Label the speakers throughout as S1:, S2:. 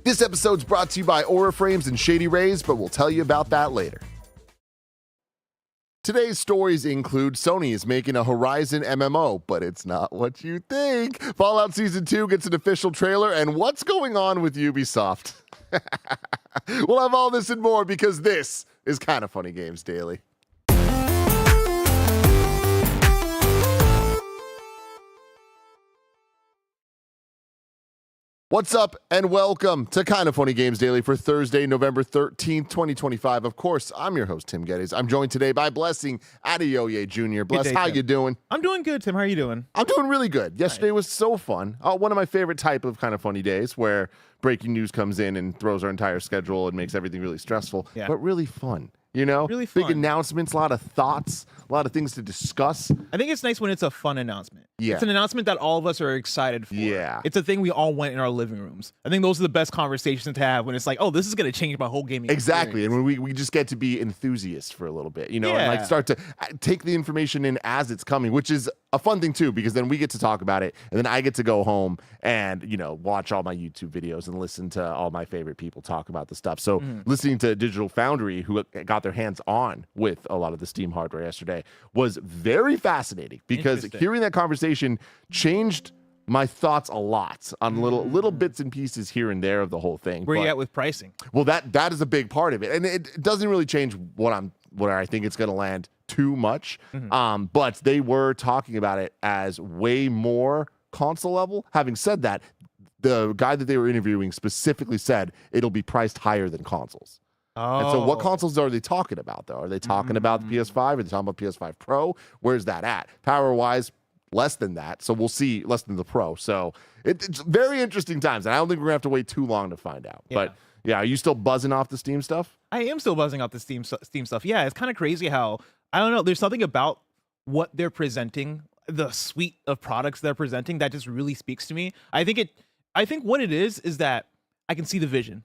S1: This episode's brought to you by Aura Frames and Shady Rays, but we'll tell you about that later. Today's stories include Sony is making a Horizon MMO, but it's not what you think. Fallout Season 2 gets an official trailer, and what's going on with Ubisoft? We'll have all this and more because this is Kinda Funny Games Daily. What's up and welcome to Kinda Funny Games Daily for Thursday, November 13th, 2025. Of course, I'm your host, Tim Geddes. I'm joined today by Blessing Adeoye Jr. Bless,
S2: day,
S1: how
S2: Tim.
S1: you doing?
S2: I'm doing good, Tim. How are you doing?
S1: I'm doing really good. Yesterday was so fun. One of my favorite type of Kinda Funny days where breaking news comes in and throws our entire schedule and makes everything really stressful, but really fun. You know,
S2: really fun.
S1: Big announcements, a lot of thoughts, a lot of things to discuss.
S2: I think it's nice when it's a fun announcement.
S1: Yeah.
S2: It's an announcement that all of us are excited for.
S1: Yeah.
S2: It's a thing we all want in our living rooms. I think those are the best conversations to have when it's like, oh, this is going to change my whole gaming
S1: Exactly.
S2: experience.
S1: And when we just get to be enthusiasts for a little bit, you know, and like
S2: Yeah.
S1: start to take the information in as it's coming, which is a fun thing too, because then we get to talk about it and then I get to go home and, you know, watch all my YouTube videos and listen to all my favorite people talk about the stuff. So listening to Digital Foundry, who got their hands on with a lot of the Steam hardware yesterday, was very fascinating because hearing that conversation changed my thoughts a lot on little bits and pieces here and there of the whole thing.
S2: Where you at with pricing?
S1: Well, that is a big part of it, and it doesn't really change what I think it's going to land too much. But they were talking about it as way more console level. Having said that, the guy that they were interviewing specifically said it'll be priced higher than consoles.
S2: Oh.
S1: And so what consoles are they talking about, though? Are they talking about the PS5? Are they talking about PS5 Pro? Where's that at? Power-wise, less than that. So we'll see, less than the Pro. So it's very interesting times. And I don't think we're going to have to wait too long to find out.
S2: Yeah.
S1: But yeah, are you still buzzing off the Steam stuff?
S2: I am still buzzing out the Steam stuff. Yeah, it's kind of crazy how, I don't know, there's something about what they're presenting, the suite of products they're presenting that just really speaks to me. I think what it is that I can see the vision.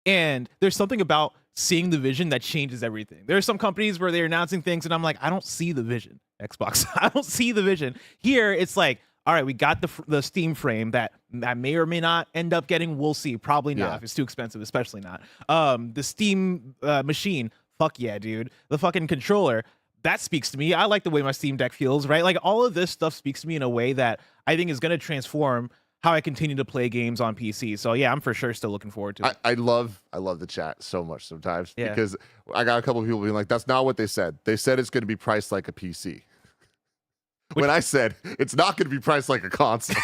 S2: And there's something about seeing the vision that changes everything. There are some companies where they're announcing things and I'm like, I don't see the vision. Xbox, I don't see the vision. Here, it's like, all right, we got the Steam frame that may or may not end up getting. We'll see. Probably not if it's too expensive, especially not. The Steam machine, fuck yeah, dude. The fucking controller, that speaks to me. I like the way my Steam Deck feels, right? Like all of this stuff speaks to me in a way that I think is going to transform how I continue to play games on PC. So yeah, I'm for sure still looking forward to it.
S1: I love the chat so much sometimes because I got a couple of people being like, that's not what they said. They said it's going to be priced like a PC. When I said it's not going to be priced like a console.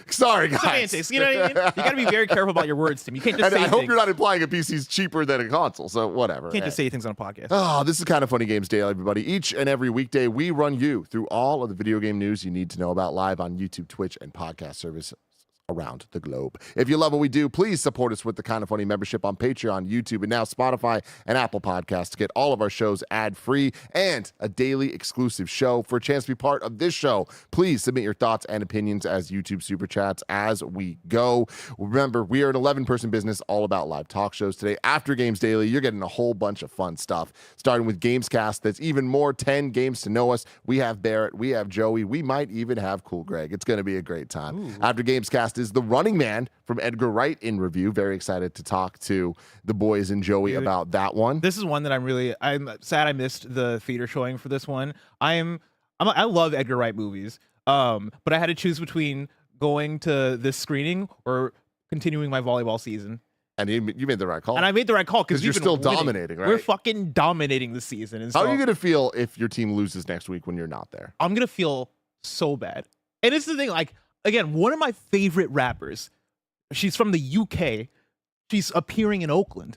S1: Sorry, guys.
S2: Semantics, you know what I mean? You got to be very careful about your words, Tim. You can't just say
S1: I hope
S2: things.
S1: you're not implying a PC is cheaper than a console, so whatever.
S2: You can't just say things on a podcast.
S1: Oh, this is Kinda Funny Games Daily, everybody. Each and every weekday, we run you through all of the video game news you need to know about live on YouTube, Twitch, and podcast services around the globe. If you love what we do, please support us with the Kinda Funny membership on Patreon, YouTube, and now Spotify and Apple Podcasts to get all of our shows ad-free and a daily exclusive show. For a chance to be part of this show, please submit your thoughts and opinions as YouTube Super Chats as we go. Remember, we are an 11-person business all about live talk shows today. After Games Daily, you're getting a whole bunch of fun stuff, starting with Gamescast. That's even more 10 games to know us. We have Barrett, we have Joey, we might even have Cool Greg. It's going to be a great time. Ooh. After Gamescast is The Running Man from Edgar Wright in review. Very excited to talk to the boys and Joey about that one.
S2: This is one that I'm sad I missed the theater showing for this one. I love Edgar Wright movies. But I had to choose between going to this screening or continuing my volleyball season.
S1: And you made the right call.
S2: And I made the right call because
S1: you're still dominating, right?
S2: We're fucking dominating the season. And so,
S1: how are you going to feel if your team loses next week when you're not there?
S2: I'm going to feel so bad. And it's the thing, like, again, one of my favorite rappers, she's from the UK. She's appearing in Oakland.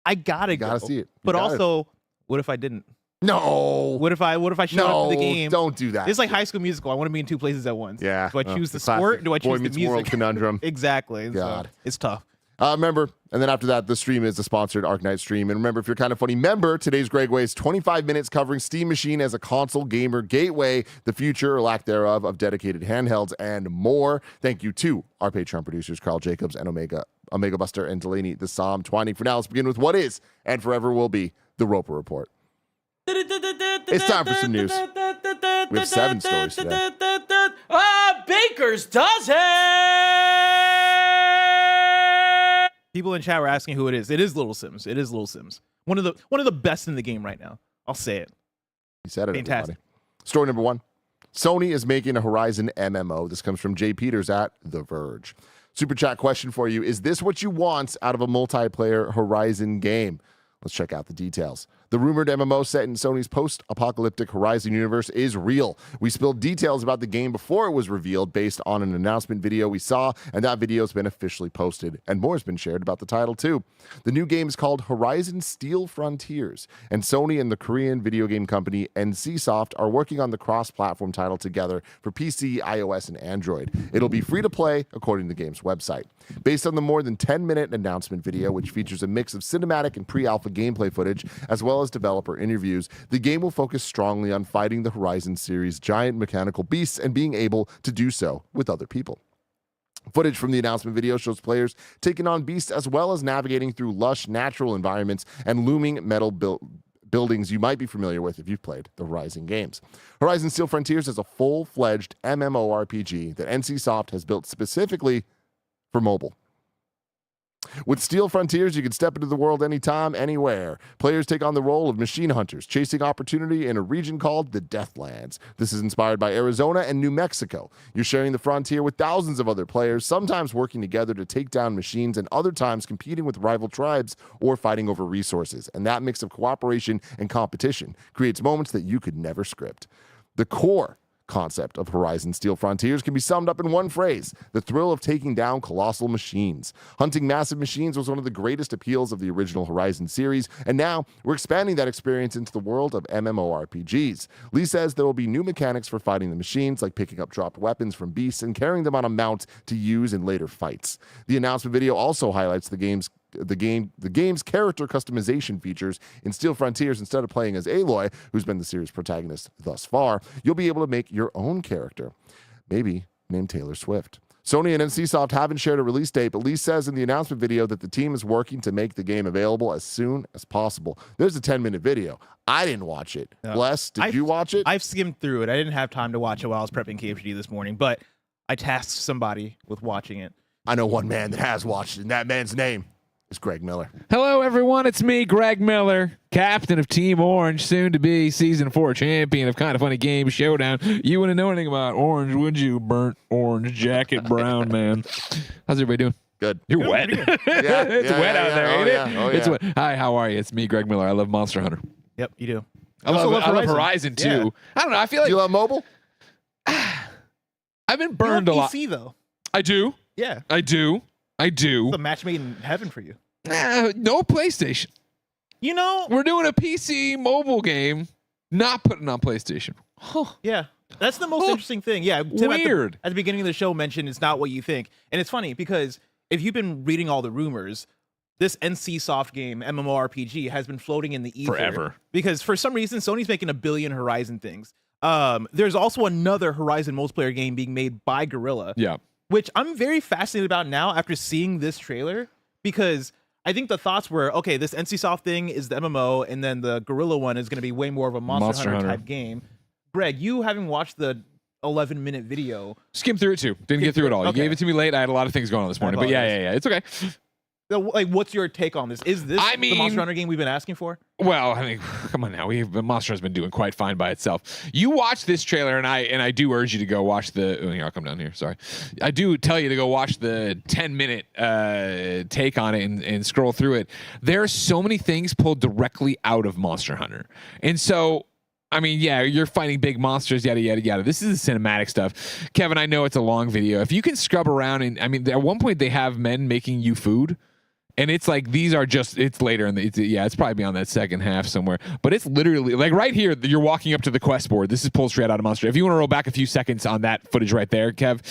S2: I gotta
S1: see it.
S2: But also, what if I didn't?
S1: No.
S2: What if I showed up to the game?
S1: Don't do that.
S2: It's like High School Musical. I want to be in two places at once.
S1: Yeah.
S2: Do I choose the sport? Do I choose the music?
S1: World conundrum.
S2: Exactly.
S1: God.
S2: So it's tough.
S1: Remember, and then after that, the stream is the sponsored Arknight stream. And remember, if you're Kinda Funny member, today's Gregway is 25 minutes covering Steam Machine as a console gamer gateway, the future or lack thereof of dedicated handhelds, and more. Thank you to our Patreon producers, Carl Jacobs and Omega Buster and Delaney the Psalm Twining. For now, let's begin with what is and forever will be the Roper Report. It's time for some news. We have 7 stories today.
S3: Baker's dozen!
S2: People in chat were asking who it is. It is Little Sims. It is Little Sims. One of the best in the game right now. I'll say it.
S1: You said it.
S2: Fantastic.
S1: Everybody. Story number 1. Sony is making a Horizon MMO. This comes from Jay Peters at The Verge. Super chat question for you. Is this what you want out of a multiplayer Horizon game? Let's check out the details. The rumored MMO set in Sony's post-apocalyptic Horizon universe is real. We spilled details about the game before it was revealed based on an announcement video we saw, and that video has been officially posted. And more has been shared about the title, too. The new game is called Horizon Steel Frontiers, and Sony and the Korean video game company NCSoft are working on the cross-platform title together for PC, iOS, and Android. It'll be free to play, according to the game's website. Based on the more than 10-minute announcement video, which features a mix of cinematic and pre-alpha gameplay footage, as well as developer interviews, the game will focus strongly on fighting the Horizon series' giant mechanical beasts and being able to do so with other people. Footage from the announcement video shows players taking on beasts as well as navigating through lush natural environments and looming metal buildings you might be familiar with if you've played the Horizon games. Horizon Steel Frontiers is a full-fledged MMORPG that NCSoft has built specifically for mobile. With Steel Frontiers, you can step into the world anytime, anywhere. Players take on the role of machine hunters, chasing opportunity in a region called the Deathlands. This is inspired by Arizona and New Mexico. You're sharing the frontier with thousands of other players, sometimes working together to take down machines and other times competing with rival tribes or fighting over resources. And that mix of cooperation and competition creates moments that you could never script. The core concept of Horizon Steel Frontiers can be summed up in one phrase: the thrill of taking down colossal machines. Hunting massive machines was one of the greatest appeals of the original Horizon series, and now we're expanding that experience into the world of MMORPGs. Lee says there will be new mechanics for fighting the machines, like picking up dropped weapons from beasts and carrying them on a mount to use in later fights. The announcement video also highlights the game's character customization features. In Steel Frontiers, instead of playing as Aloy, who's been the series protagonist thus far, you'll be able to make your own character, maybe named Taylor Swift. Sony and NCSoft haven't shared a release date, but Lee says in the announcement video that the team is working to make the game available as soon as possible. There's a 10-minute video. I didn't watch it. No. Bless, did you watch it?
S2: I've skimmed through it. I didn't have time to watch it while I was prepping KFGD this morning, but I tasked somebody with watching it.
S1: I know one man that has watched it, and that man's name is Greg Miller.
S3: Hello, everyone. It's me, Greg Miller, captain of Team Orange, soon to be Season 4 champion of Kind of Funny Games Showdown. You wouldn't know anything about Orange, would you? Burnt orange jacket brown man. How's everybody doing?
S1: Good.
S3: You're wet.
S1: Yeah,
S3: it's wet out there, ain't it?
S1: Oh,
S3: it's wet. Hi, how are you? It's me, Greg Miller. I love Monster Hunter.
S2: Yep, you do.
S3: I love Horizon too.
S2: Yeah.
S3: I don't know. I feel like
S1: do you love mobile?
S3: I've been burned a lot.
S2: PC though.
S3: I do.
S2: Yeah.
S3: I do.
S2: It's a match made in heaven for you.
S3: No PlayStation.
S2: You know,
S3: we're doing a PC mobile game, not putting on PlayStation. Huh.
S2: Yeah, that's the most interesting thing. Yeah, Tim
S3: weird.
S2: At the beginning of the show mentioned it's not what you think, and it's funny because if you've been reading all the rumors, this NCSoft game MMORPG has been floating in the ether
S3: forever.
S2: Because for some reason Sony's making a billion Horizon things. There's also another Horizon multiplayer game being made by Guerrilla.
S3: Yeah,
S2: which I'm very fascinated about now after seeing this trailer, because I think the thoughts were, okay, this NCSoft thing is the MMO, and then the Guerrilla one is going to be way more of a Monster Hunter type game. Greg, you having watched the 11-minute video.
S3: Skimmed through it too. Didn't get through it all.
S2: Okay.
S3: You gave it to me late. I had a lot of things going on this morning, but yeah. It's okay.
S2: So, like, what's your take on this? Is this the Monster Hunter game we've been asking for?
S3: Well, I mean, come on now. Monster has been doing quite fine by itself. You watch this trailer, and I do urge you to go watch the. Oh, here, I'll come down here. Sorry, I do tell you to go watch the 10-minute take on it and scroll through it. There are so many things pulled directly out of Monster Hunter, and so. I mean, yeah, you're fighting big monsters, yada, yada, yada. This is the cinematic stuff. Kevin, I know it's a long video. If you can scrub around, and I mean, at one point they have men making you food. And it's like, these are just, it's later in the, it's probably beyond that second half somewhere. But it's literally, like right here, you're walking up to the quest board. This is pulled straight out of Monster. If you want to roll back a few seconds on that footage right there, Kev,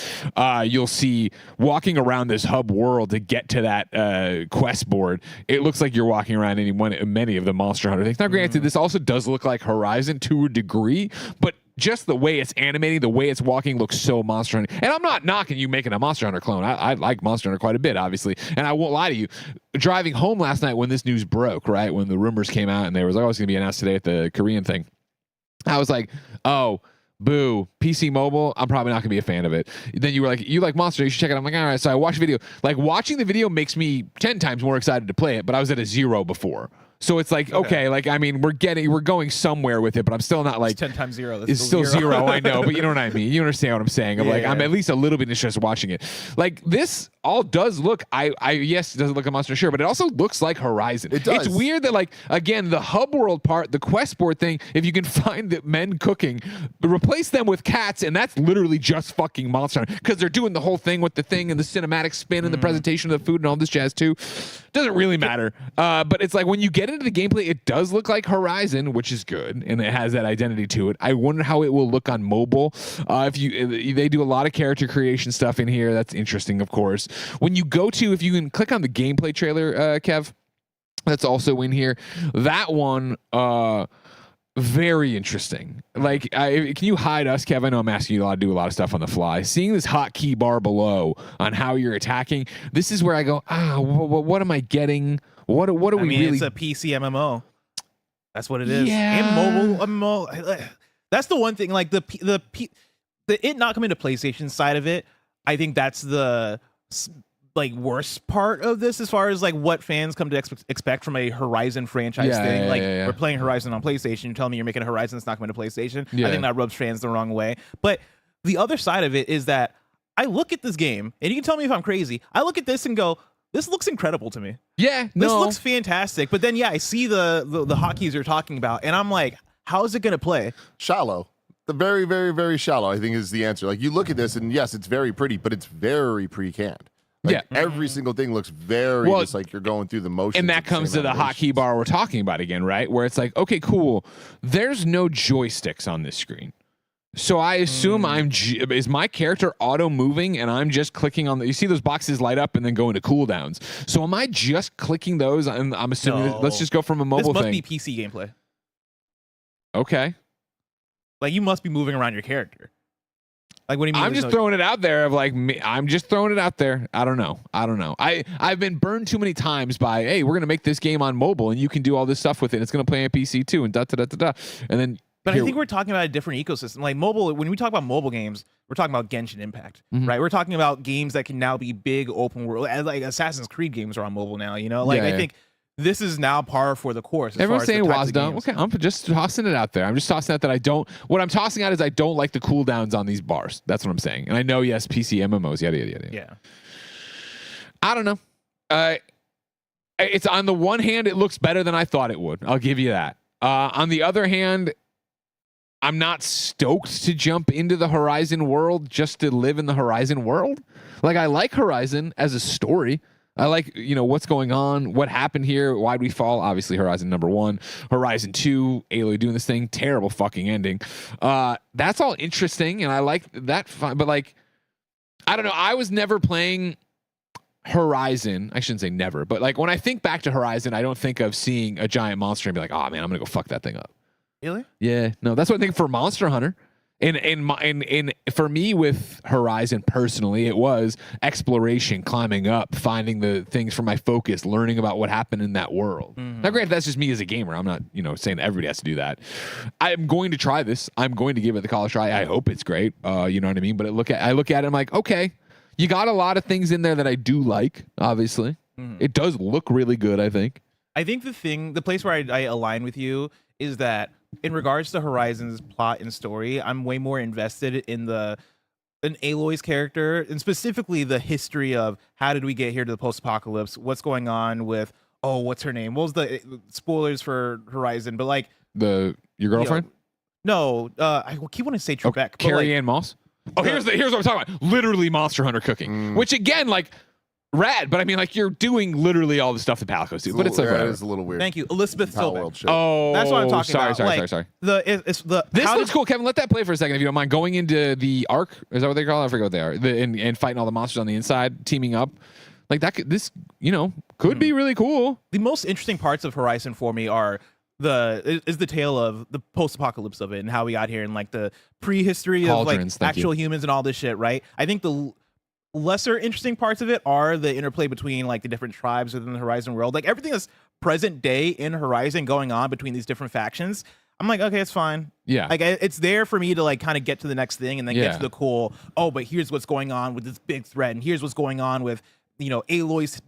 S3: you'll see walking around this hub world to get to that quest board. It looks like you're walking around many of the Monster Hunter things. Now, granted, this also does look like Horizon to a degree, but just the way it's animating, the way it's walking looks so Monster Hunter. And I'm not knocking you making a Monster Hunter clone. I like Monster Hunter quite a bit, obviously. And I won't lie to you. Driving home last night when this news broke, right, when the rumors came out and there was, oh, it's going to be announced today at the Korean thing, I was like, oh, Boo. PC mobile, I'm probably not gonna be a fan of it. Then you were like, you like Monster, you should check it out. I'm like, all right. So I watched the video. Like, watching the video makes me 10 times more excited to play it, but I was at a 0 before. So it's like, okay, like, I mean, we're going somewhere with it, but I'm still not like,
S2: it's 10 times 0.
S3: It's still 0, I know, but you know what I mean. You understand what I'm saying? I'm
S2: Yeah.
S3: I'm at least a little bit interested watching it. Like, this all does look, yes, it doesn't look like Monster, sure, but it also looks like Horizon.
S1: It does.
S3: It's weird that, like, again, the hub world part, the quest board thing, if you can find the men cooking, replace them with cats, and that's literally just fucking Monster Hunter, because they're doing the whole thing with the thing and the cinematic spin and the presentation of the food and all this jazz too. Doesn't really matter. But it's like, when you get into the gameplay, it does look like Horizon, which is good, and it has that identity to it. I wonder how it will look on mobile. They do a lot of character creation stuff in here. That's interesting, of course. When you go to, if you can click on the gameplay trailer, Kev, that's also in here. That one, very interesting. Like, can you hide us, Kev? I know I'm asking you to do a lot of stuff on the fly. Seeing this hotkey bar below on how you're attacking, this is where I go, what am I getting? What are we really?
S2: It's a PC MMO. That's what it is.
S3: Yeah.
S2: And mobile MMO. That's the one thing. Like the it not coming to PlayStation side of it. I think that's the like worst part of this, as far as like what fans come to expect from a Horizon franchise thing. We're playing Horizon on PlayStation. You're telling me you're making a Horizon that's not coming to PlayStation.
S3: Yeah.
S2: I think that rubs fans the wrong way. But the other side of it is that I look at this game, and you can tell me if I'm crazy. I look at this and go, this looks incredible to me.
S3: Yeah,
S2: This looks fantastic. But then, I see the hotkeys you're talking about, and I'm like, how is it going to play?
S1: Shallow. The very, very, very shallow, I think, is the answer. Like, you look at this, and yes, it's very pretty, but it's very pre-canned. Like, every single thing looks very just like you're going through the motions.
S3: And that comes to the hotkey bar we're talking about again, right? Where it's like, okay, cool. There's no joysticks on this screen. So I assume is my character auto moving and I'm just clicking on you see those boxes light up and then go into cooldowns. So am I just clicking those? And I'm assuming let's just go from a mobile
S2: thing.
S3: This
S2: must be PC gameplay.
S3: Okay.
S2: Like, you must be moving around your character. Like, what do you mean?
S3: I'm just throwing it out there I'm just throwing it out there. I don't know. I've been burned too many times by, hey, we're gonna make this game on mobile and you can do all this stuff with it. It's gonna play on PC too and and then.
S2: But I think we're talking about a different ecosystem. Like, mobile, when we talk about mobile games, we're talking about Genshin Impact, right? We're talking about games that can now be big open world. Like Assassin's Creed games are on mobile now, you know? Like, I think this is now par for the course.
S3: Everyone's saying Wasdom. Okay, I'm just tossing it out there. I'm just tossing out that I don't. What I'm tossing out is I don't like the cooldowns on these bars. That's what I'm saying. And I know, yes, PC MMOs, yada.
S2: Yeah.
S3: I don't know. It's on the one hand, it looks better than I thought it would. I'll give you that. On the other hand, I'm not stoked to jump into the Horizon world just to live in the Horizon world. Like, I like Horizon as a story. I like, what's going on, what happened here, why'd we fall? Obviously, Horizon number 1. Horizon 2, Aloy doing this thing, terrible fucking ending. That's all interesting, and I like that. But, like, I don't know. I was never playing Horizon. I shouldn't say never, but, like, when I think back to Horizon, I don't think of seeing a giant monster and be like, oh, man, I'm going to go fuck that thing up.
S2: Really?
S3: Yeah. No, that's what I think for Monster Hunter. And for me with Horizon personally, it was exploration, climbing up, finding the things for my focus, learning about what happened in that world. Now, granted, that's just me as a gamer. I'm not, saying everybody has to do that. I'm going to try this. I'm going to give it the college try. I hope it's great. You know what I mean? But I look at it, I'm like, okay, you got a lot of things in there that I do like, obviously. It does look really good, I think.
S2: I think the place where I align with you is that in regards to Horizon's plot and story, I'm way more invested in Aloy's character, and specifically the history of how did we get here to the post-apocalypse, what's going on with, what's her name? What was the spoilers for Horizon? But like
S3: your girlfriend?
S2: I keep wanting to say Trebek.
S3: Carrie Ann Moss? Here's what I'm talking about. Literally Monster Hunter cooking, which again, like, rad, but I mean, like, you're doing literally all the stuff that Palicos do, but it's like,
S1: whatever. It's a little weird.
S2: Thank you, Elizabeth Philbin.
S3: Oh,
S2: that's what I'm talking about.
S3: Sorry.
S2: This
S3: looks cool, Kevin. Let that play for a second if you don't mind. Going into the Ark, is that what they call it? I forget what they are. And fighting all the monsters on the inside, teaming up. Like that. Could be really cool.
S2: The most interesting parts of Horizon for me are the tale of the post-apocalypse of it and how we got here and like the prehistory of like actual humans and all this shit. Right. I think the lesser interesting parts of it are the interplay between like the different tribes within the Horizon world. Like, everything that's present day in Horizon going on between these different factions, I'm like, okay, it's fine.
S3: Yeah.
S2: Like it's there for me to like kind of get to the next thing and then get
S3: Yeah.
S2: to the cool. Oh, but here's what's going on with this big threat, and here's what's going on with Aloy's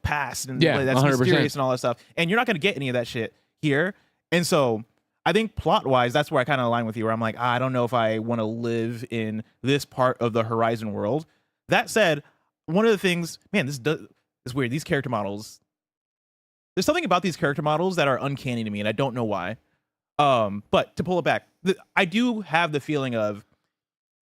S2: past and
S3: Yeah,
S2: that's
S3: 100%.
S2: mysterious and all that stuff. And you're not gonna get any of that shit here. And so I think plot wise, that's where I kind of align with you. Where I'm like, I don't know if I want to live in this part of the Horizon world. That said, one of the things, man, this is weird. These character models. There's something about these character models that are uncanny to me, and I don't know why. But to pull it back, I do have the feeling of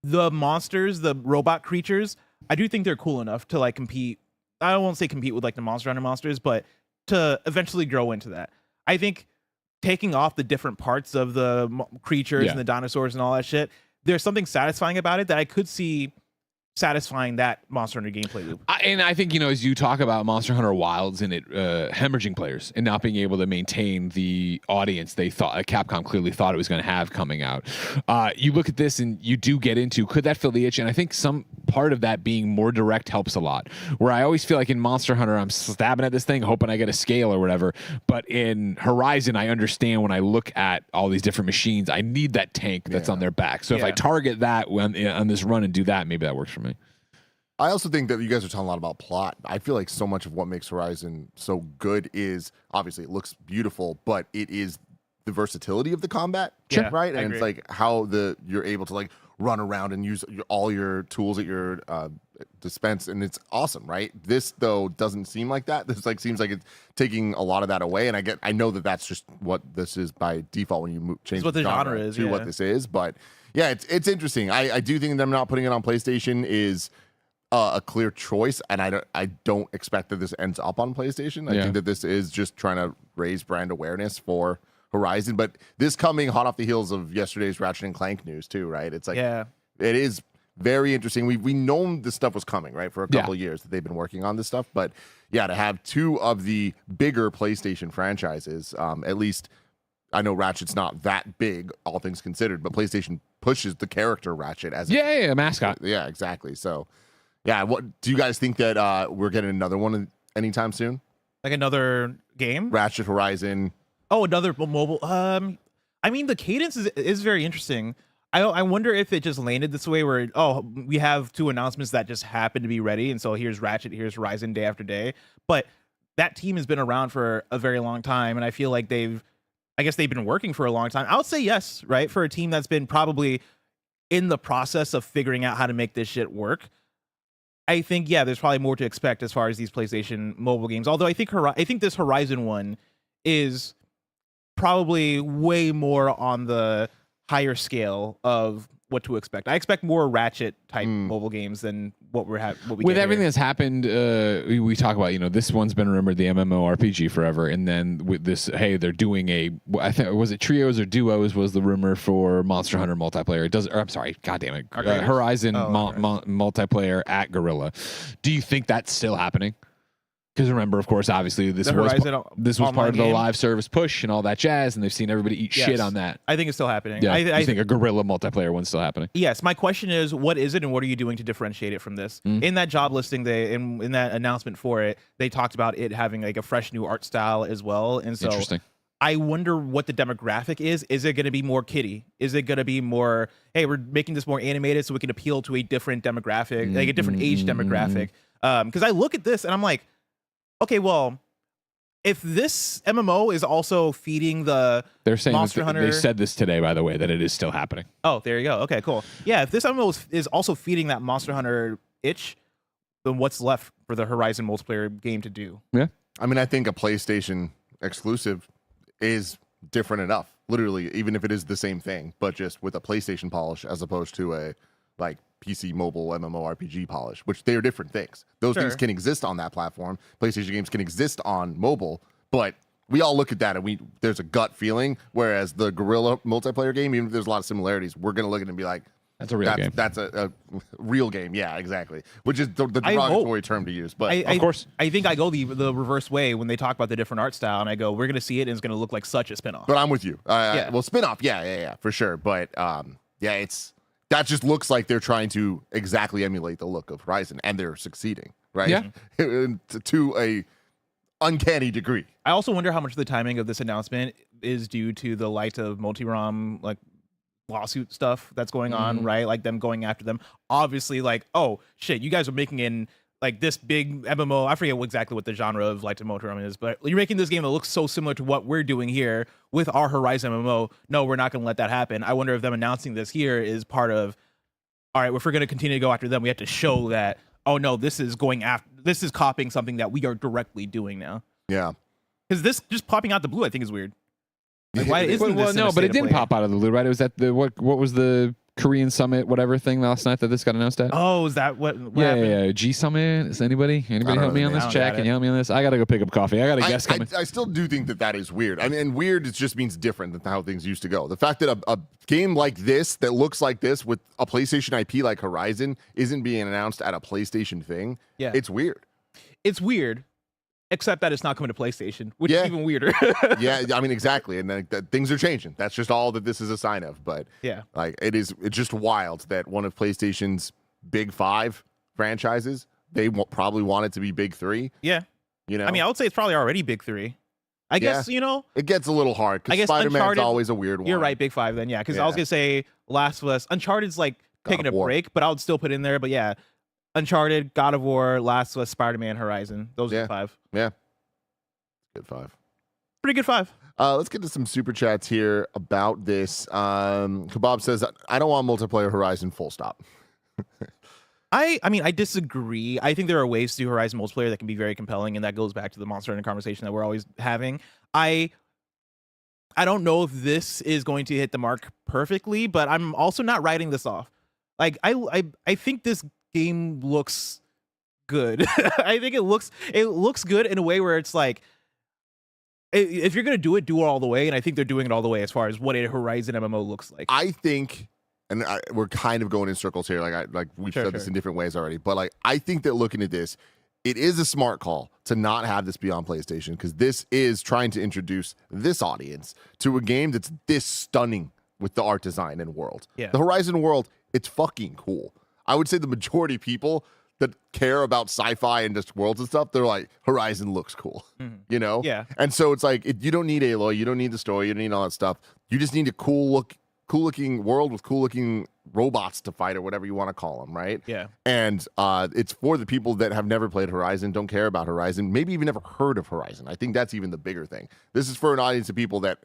S2: the monsters, the robot creatures. I do think they're cool enough to like compete. I don't want to say compete with like the Monster Hunter monsters, but to eventually grow into that. I think taking off the different parts of the creatures and the dinosaurs and all that shit, there's something satisfying about it that I could see satisfying that Monster Hunter gameplay loop.
S3: And I think, as you talk about Monster Hunter Wilds and it hemorrhaging players and not being able to maintain the audience they thought, Capcom clearly thought it was going to have coming out. You look at this and you do get into, could that fill the itch? And I think some part of that being more direct helps a lot. Where I always feel like in Monster Hunter, I'm stabbing at this thing, hoping I get a scale or whatever. But in Horizon, I understand when I look at all these different machines, I need that tank that's on their back. So if I target that on this run and do that, maybe that works for me.
S1: I also think that you guys are talking a lot about plot. I feel like so much of what makes Horizon so good is obviously it looks beautiful, but it is the versatility of the combat, right? And it's like how you're able to like run around and use all your tools at your dispense, and it's awesome, right? This though doesn't seem like that. This like seems like it's taking a lot of that away, and I know that that's just what this is by default when you change
S2: what the genre is
S1: to what this is, but yeah, it's interesting. I do think them not putting it on PlayStation is a clear choice, and I don't expect that this ends up on PlayStation. I think that this is just trying to raise brand awareness for Horizon, but this coming hot off the heels of yesterday's Ratchet and Clank news too, right? It's like it is very interesting. We known this stuff was coming, right, for a couple of years that they've been working on this stuff, but to have two of the bigger PlayStation franchises, at least I know Ratchet's not that big, all things considered, but PlayStation pushes the character Ratchet as
S3: a mascot.
S1: Yeah, exactly. So. Yeah, what do you guys think that we're getting another one anytime soon?
S2: Like another game?
S1: Ratchet Horizon.
S2: Oh, another mobile. I mean, the cadence is very interesting. I wonder if it just landed this way where we have two announcements that just happen to be ready, and so here's Ratchet, here's Horizon day after day. But that team has been around for a very long time, and I feel like they've been working for a long time. I would say yes, right? For a team that's been probably in the process of figuring out how to make this shit work. I think there's probably more to expect as far as these PlayStation mobile games. Although I think this Horizon one is probably way more on the higher scale of what to expect. I expect more Ratchet type mobile games than what we
S3: with everything that's happened. We talk about this one's been rumored the MMORPG forever, and then with this, hey, they're doing I think was it trios or duos was the rumor for Monster Hunter multiplayer. I'm sorry, God damn it, Horizon multiplayer at Guerrilla. Do you think that's still happening? Because remember, of course, obviously this was part of the live service push and all that jazz, and they've seen everybody eat shit on that.
S2: I think it's still happening.
S3: Yeah, I think a Guerrilla multiplayer one's still happening.
S2: Yes, my question is, what is it, and what are you doing to differentiate it from this? In that job listing, in that announcement for it, they talked about it having like a fresh new art style as well, and so
S3: interesting.
S2: I wonder what the demographic is. Is it going to be more kiddie? Is it going to be more, hey, we're making this more animated so we can appeal to a different demographic, like a different age demographic? Because I look at this and I'm like, okay, well, if this MMO is also feeding
S3: they're saying
S2: Monster Hunter,
S3: they said this today, by the way, that it is still happening.
S2: Oh, there you go. Okay, cool. Yeah, if this MMO is also feeding that Monster Hunter itch, then what's left for the Horizon multiplayer game to do?
S3: Yeah,
S1: I mean, I think a PlayStation exclusive is different enough. Literally, even if it is the same thing, but just with a PlayStation polish as opposed to a like PC mobile MMORPG polish, which they are different things. Those things can exist on that platform. PlayStation games can exist on mobile, but we all look at that and there's a gut feeling. Whereas the Guerrilla multiplayer game, even if there's a lot of similarities, we're gonna look at it and be like,
S3: that's a real game.
S1: That's a real game. Yeah, exactly. Which is the derogatory term to use. But
S2: of course, I think I go the reverse way when they talk about the different art style, and I go, we're gonna see it, and it's gonna look like such a spinoff.
S1: But I'm with you. Well, spinoff, yeah, for sure. But that just looks like they're trying to exactly emulate the look of Horizon, and they're succeeding, right?
S3: Yeah.
S1: to a uncanny degree.
S2: I also wonder how much of the timing of this announcement is due to the light of multi-ROM like lawsuit stuff that's going on, right? Like them going after them. Obviously, like, oh shit, you guys are making in like this big MMO. I forget exactly what the genre of light to multi-ROM is, but you're making this game that looks so similar to what we're doing here with our Horizon MMO. No, we're not going to let that happen. I wonder if them announcing this here is part of, all right, if we're going to continue to go after them, we have to show that, oh no, this is copying something that we are directly doing now.
S1: Yeah.
S2: Because this just popping out the blue, I think, is weird. Like, why isn't
S3: well,
S2: this
S3: no, but it didn't pop out of the blue, right? It was at the what was the Korean Summit, whatever thing last night that this got announced at?
S2: Oh, is that what
S3: yeah,
S2: happened?
S3: yeah, G Summit. Is anybody help me on this? Check, can you help me on this? I gotta go pick up coffee. I got a guest coming.
S1: I still do think that is weird. I mean, and weird, it just means different than how things used to go. The fact that a game like this, that looks like this with a PlayStation IP like Horizon, isn't being announced at a PlayStation thing, it's weird.
S2: It's weird. Except that it's not coming to PlayStation, which is even weirder.
S1: Yeah, I mean, exactly. And then things are changing. That's just all that this is a sign of. But
S2: yeah,
S1: like it's just wild that one of PlayStation's big 5 franchises, they probably want it to be big 3.
S2: Yeah.
S1: You know,
S2: I mean, I would say it's probably already big 3. I guess, you know,
S1: it gets a little hard because Spider-Man's
S2: Uncharted,
S1: always a weird one.
S2: You're right, big 5 then. Yeah. Because I was going to say Last of Us. Uncharted's like taking a break, but I would still put in there. But yeah, Uncharted, God of War, Last of Us, Spider-Man, Horizon. Those are the 5.
S1: Yeah. Good 5.
S2: Pretty good 5.
S1: Let's get to some super chats here about this. Kebab says, I don't want multiplayer Horizon, full stop.
S2: I mean, I disagree. I think there are ways to do Horizon multiplayer that can be very compelling, and that goes back to the Monster Hunter conversation that we're always having. I don't know if this is going to hit the mark perfectly, but I'm also not writing this off. Like, I think this game looks good. I think it looks good in a way where it's like, if you're going to do it all the way. And I think they're doing it all the way as far as what a Horizon MMO looks like.
S1: I think, and we're kind of going in circles here. Like we've said this in different ways already, but like, I think that looking at this, it is a smart call to not have this be on PlayStation, because this is trying to introduce this audience to a game that's this stunning with the art design and world.
S2: Yeah.
S1: The Horizon world, it's fucking cool. I would say the majority of people that care about sci-fi and just worlds and stuff, they're like, Horizon looks cool, you know?
S2: Yeah.
S1: And so it's like, you don't need Aloy, you don't need the story, you don't need all that stuff. You just need a cool looking world with cool looking robots to fight, or whatever you want to call them, right?
S2: Yeah.
S1: And it's for the people that have never played Horizon, don't care about Horizon, maybe even never heard of Horizon. I think that's even the bigger thing. This is for an audience of people that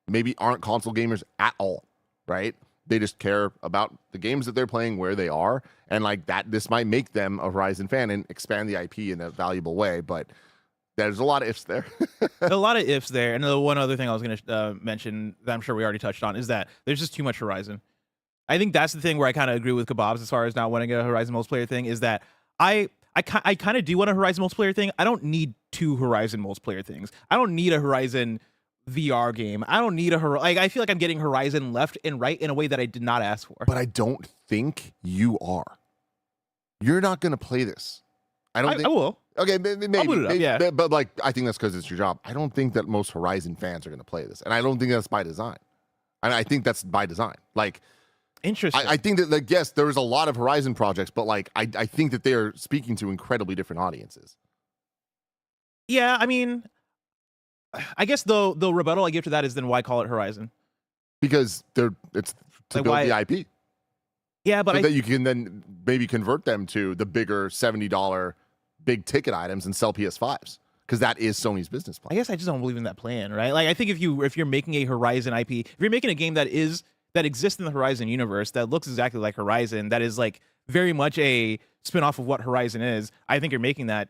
S1: maybe aren't console gamers at all, right? They just care about the games that they're playing, where they are, and like that. This might make them a Horizon fan and expand the IP in a valuable way. But there's a lot of ifs there.
S2: A lot of ifs there. And the one other thing I was going to mention that I'm sure we already touched on is that there's just too much Horizon. I think that's the thing where I kind of agree with Kebabs as far as not wanting a Horizon multiplayer thing, is that I kind of do want a Horizon multiplayer thing. I don't need 2 Horizon multiplayer things. I don't need a Horizon VR game. I don't need I feel like I'm getting Horizon left and right in a way that I did not ask for.
S1: But I don't think you are. You're not going to play this. I will. Okay, maybe.
S2: I'll boot it up, yeah.
S1: But like, I think that's because it's your job. I don't think that most Horizon fans are going to play this, and I don't think that's by design. And I think that's by design. Like,
S2: interesting.
S1: I think that, like, yes, there's a lot of Horizon projects, but like, I think that they are speaking to incredibly different audiences.
S2: Yeah, I mean, I guess the rebuttal I give to that is, then why call it Horizon?
S1: Because it's to
S2: like,
S1: build the IP.
S2: Yeah, but
S1: so that you can then maybe convert them to the bigger $70 big ticket items and sell PS5s, because that is Sony's business plan.
S2: I guess I just don't believe in that plan, right? Like, I think if you're making a Horizon IP, if you're making a game that exists in the Horizon universe, that looks exactly like Horizon, that is like very much a spin-off of what Horizon is, I think you're making that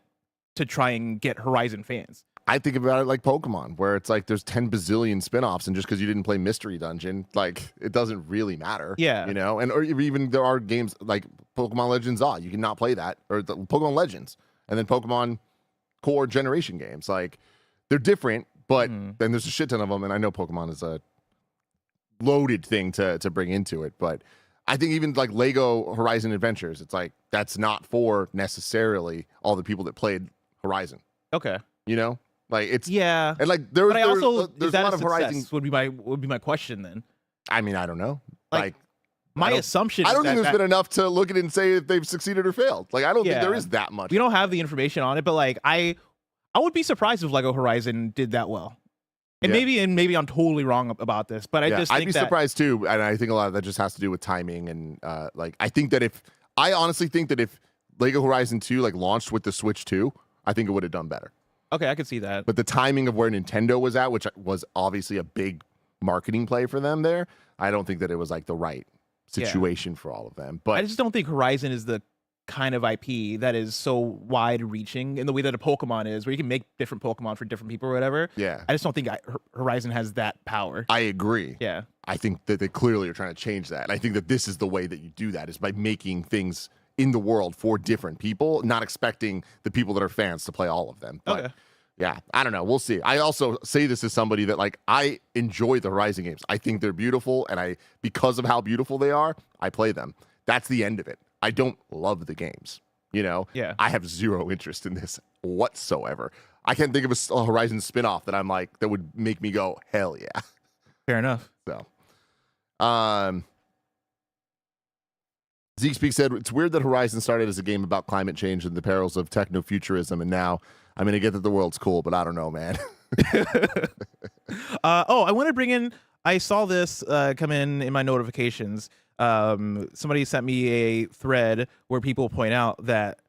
S2: to try and get Horizon fans.
S1: I think about it like Pokemon, where it's like there's 10 bazillion spin-offs, and just because you didn't play Mystery Dungeon, like, it doesn't really matter.
S2: Yeah.
S1: You know? And or even there are games like Pokemon Legends Ah, you cannot play that, or the Pokemon Legends, and then Pokemon Core Generation games. Like, they're different, but then there's a shit ton of them, and I know Pokemon is a loaded thing to bring into it, but I think even like Lego Horizon Adventures, it's like, that's not for necessarily all the people that played Horizon.
S2: Okay.
S1: You know? Like, it's
S2: yeah,
S1: and like
S2: there's
S1: a
S2: lot
S1: of Horizon.
S2: Would be my question then.
S1: I mean, I don't know.
S2: Like my assumption.
S1: I don't
S2: is
S1: think there's been enough to look at it and say if they've succeeded or failed. Like, I don't think there is that much.
S2: We don't have the information on it, but like I would be surprised if Lego Horizon did that well. And maybe I'm totally wrong about this, but I just think
S1: I'd be surprised too, and I think a lot of that just has to do with timing and I honestly think that if Lego Horizon 2 like launched with the Switch 2, I think it would have done better.
S2: Okay, I could see that.
S1: But the timing of where Nintendo was at, which was obviously a big marketing play for them there, I don't think that it was like the right situation for all of them. But
S2: I just don't think Horizon is the kind of IP that is so wide reaching in the way that a Pokemon is, where you can make different Pokemon for different people or whatever.
S1: Yeah.
S2: I just don't think Horizon has that power.
S1: I agree.
S2: Yeah.
S1: I think that they clearly are trying to change that. And I think that this is the way that you do that, is by making things in the world for different people, not expecting the people that are fans to play all of them. But
S2: Okay.
S1: yeah, I don't know. We'll see. I also say this as somebody that like I enjoy the Horizon games. I think they're beautiful, and because of how beautiful they are, I play them. That's the end of it. I don't love the games.
S2: Yeah.
S1: I have zero interest in this whatsoever. I can't think of a Horizon spinoff that I'm like that would make me go hell yeah.
S2: Fair enough.
S1: So, Zeke Speak said, it's weird that Horizon started as a game about climate change and the perils of techno-futurism, and now I'm going to get that the world's cool, but I don't know, man.
S2: I want to bring in, I saw this come in my notifications. Somebody sent me a thread where people point out that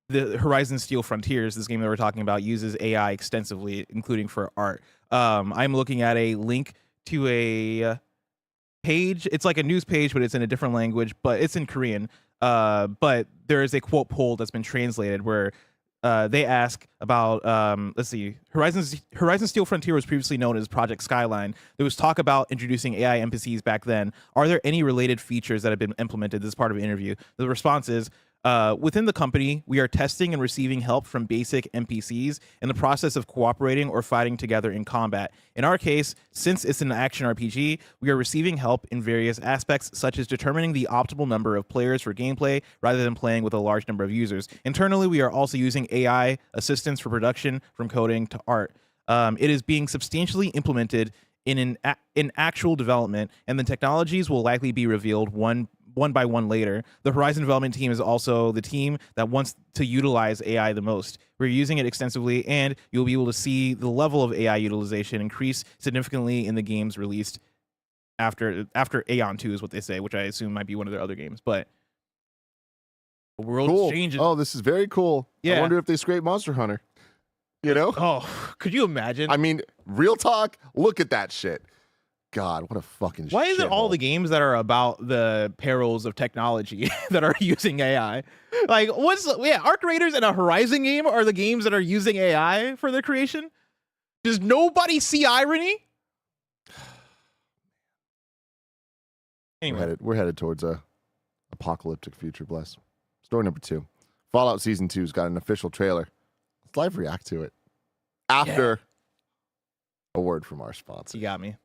S2: the Horizon Steel Frontiers, this game that we're talking about, uses AI extensively, including for art. I'm looking at a link to a page. It's like a news page, but it's in a different language, but it's in Korean. But there is a quote poll that's been translated where they ask about, let's see, Horizon Steel Frontier was previously known as Project Skyline. There was talk about introducing AI NPCs back then. Are there any related features that have been implemented? This is part of an interview. The response is, within the company, we are testing and receiving help from basic NPCs in the process of cooperating or fighting together in combat. In our case, since it's an action RPG, we are receiving help in various aspects, such as determining the optimal number of players for gameplay rather than playing with a large number of users. Internally, we are also using AI assistance for production, from coding to art. It is being substantially implemented in actual development, and the technologies will likely be revealed one by one later. The Horizon development team is also the team that wants to utilize AI the most. We're using it extensively, and you'll be able to see the level of AI utilization increase significantly in the games released after Aeon 2 is what they say, which I assume might be one of their other games. But the world's changing.
S1: Oh, this is very cool.
S2: Yeah.
S1: I wonder if they scrape Monster Hunter.
S2: Oh, could you imagine?
S1: I mean, real talk, look at that shit. God, what a fucking
S2: Why is it all
S1: shithole.
S2: the games that are about the perils of technology that are using AI? Like, Arc Raiders and a Horizon game are the games that are using AI for their creation? Does nobody see irony? Anyway.
S1: We're headed towards a apocalyptic future, bless. Story number 2. Fallout Season 2's got an official trailer. Let's live react to it. After a word from our sponsor.
S2: You got me.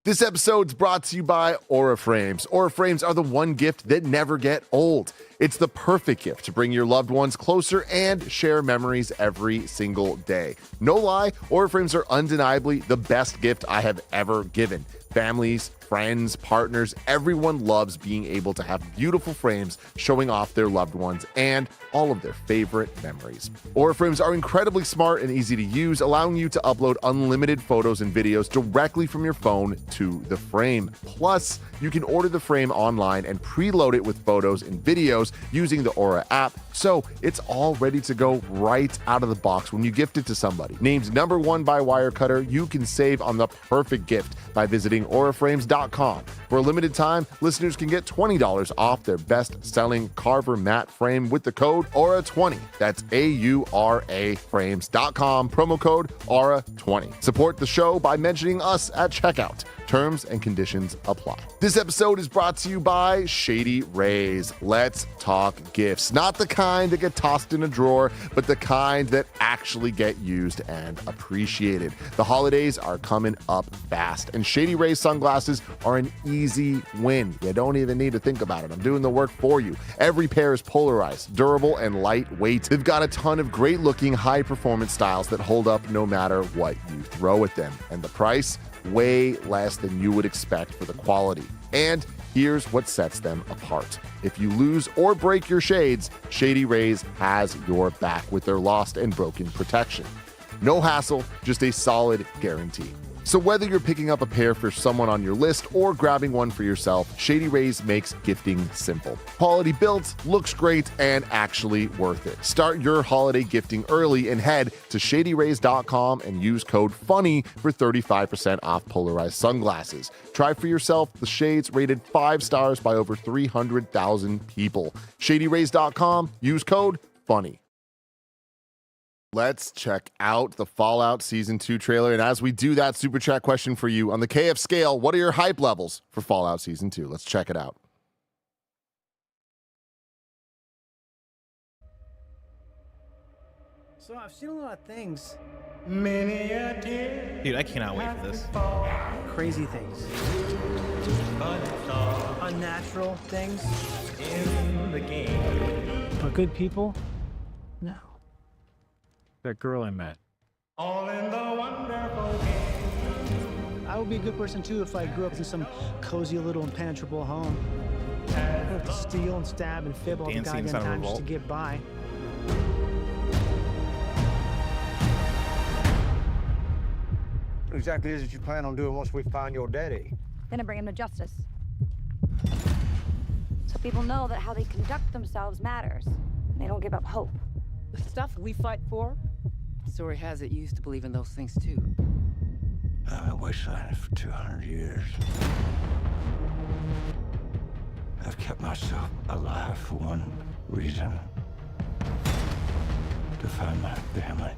S1: This episode's brought to you by Aura Frames. Aura Frames are the one gift that never get old. It's the perfect gift to bring your loved ones closer and share memories every single day. No lie, Aura Frames are undeniably the best gift I have ever given. Families, friends, partners, everyone loves being able to have beautiful frames showing off their loved ones and all of their favorite memories. Aura Frames are incredibly smart and easy to use, allowing you to upload unlimited photos and videos directly from your phone to the frame. Plus, you can order the frame online and preload it with photos and videos using the Aura app, so it's all ready to go right out of the box when you gift it to somebody. Named #1 by Wirecutter, you can save on the perfect gift by visiting auraframes.com. For a limited time, listeners can get $20 off their best-selling Carver matte frame with the code AURA20. That's AURA frames.com, promo code AURA20. Support the show by mentioning us at checkout. Terms and conditions apply. This episode is brought to you by Shady Rays. Let's talk gifts. Not the kind that get tossed in a drawer, but the kind that actually get used and appreciated. The holidays are coming up fast, and Shady Rays sunglasses are an easy win. You don't even need to think about it. I'm doing the work for you. Every pair is polarized, durable, and lightweight. They've got a ton of great-looking, high-performance styles that hold up no matter what you throw at them. And the price? Way less than you would expect for the quality. And here's what sets them apart. If you lose or break your shades, Shady Rays has your back with their lost and broken protection. No hassle, just a solid guarantee. So whether you're picking up a pair for someone on your list or grabbing one for yourself, Shady Rays makes gifting simple. Quality built, looks great, and actually worth it. Start your holiday gifting early and head to shadyrays.com and use code FUNNY for 35% off polarized sunglasses. Try for yourself the shades rated 5 stars by over 300,000 people. Shadyrays.com, use code FUNNY. Let's check out the Fallout Season 2 trailer. And as we do that, super chat question for you. On the KF scale, what are your hype levels for Fallout Season 2? Let's check it out.
S4: So I've seen a lot of things.
S2: Dude, I cannot wait for this.
S4: Crazy things. Unnatural things. But good people? No. That girl I met. I would be a good person too if I grew up in some cozy little impenetrable home. I would have to steal and stab and fib all the
S2: Dancing
S4: goddamn
S2: Son of
S4: time just
S2: Revolt.
S4: to get by.
S5: What exactly is it you plan on doing once we find your daddy?
S6: Gonna bring him to justice. So people know that how they conduct themselves matters. They don't give up hope.
S7: The stuff we fight for? Story has it you used to believe in those things too.
S5: I've been wastelanding for 200 years. I've kept myself alive for one reason. To find my family.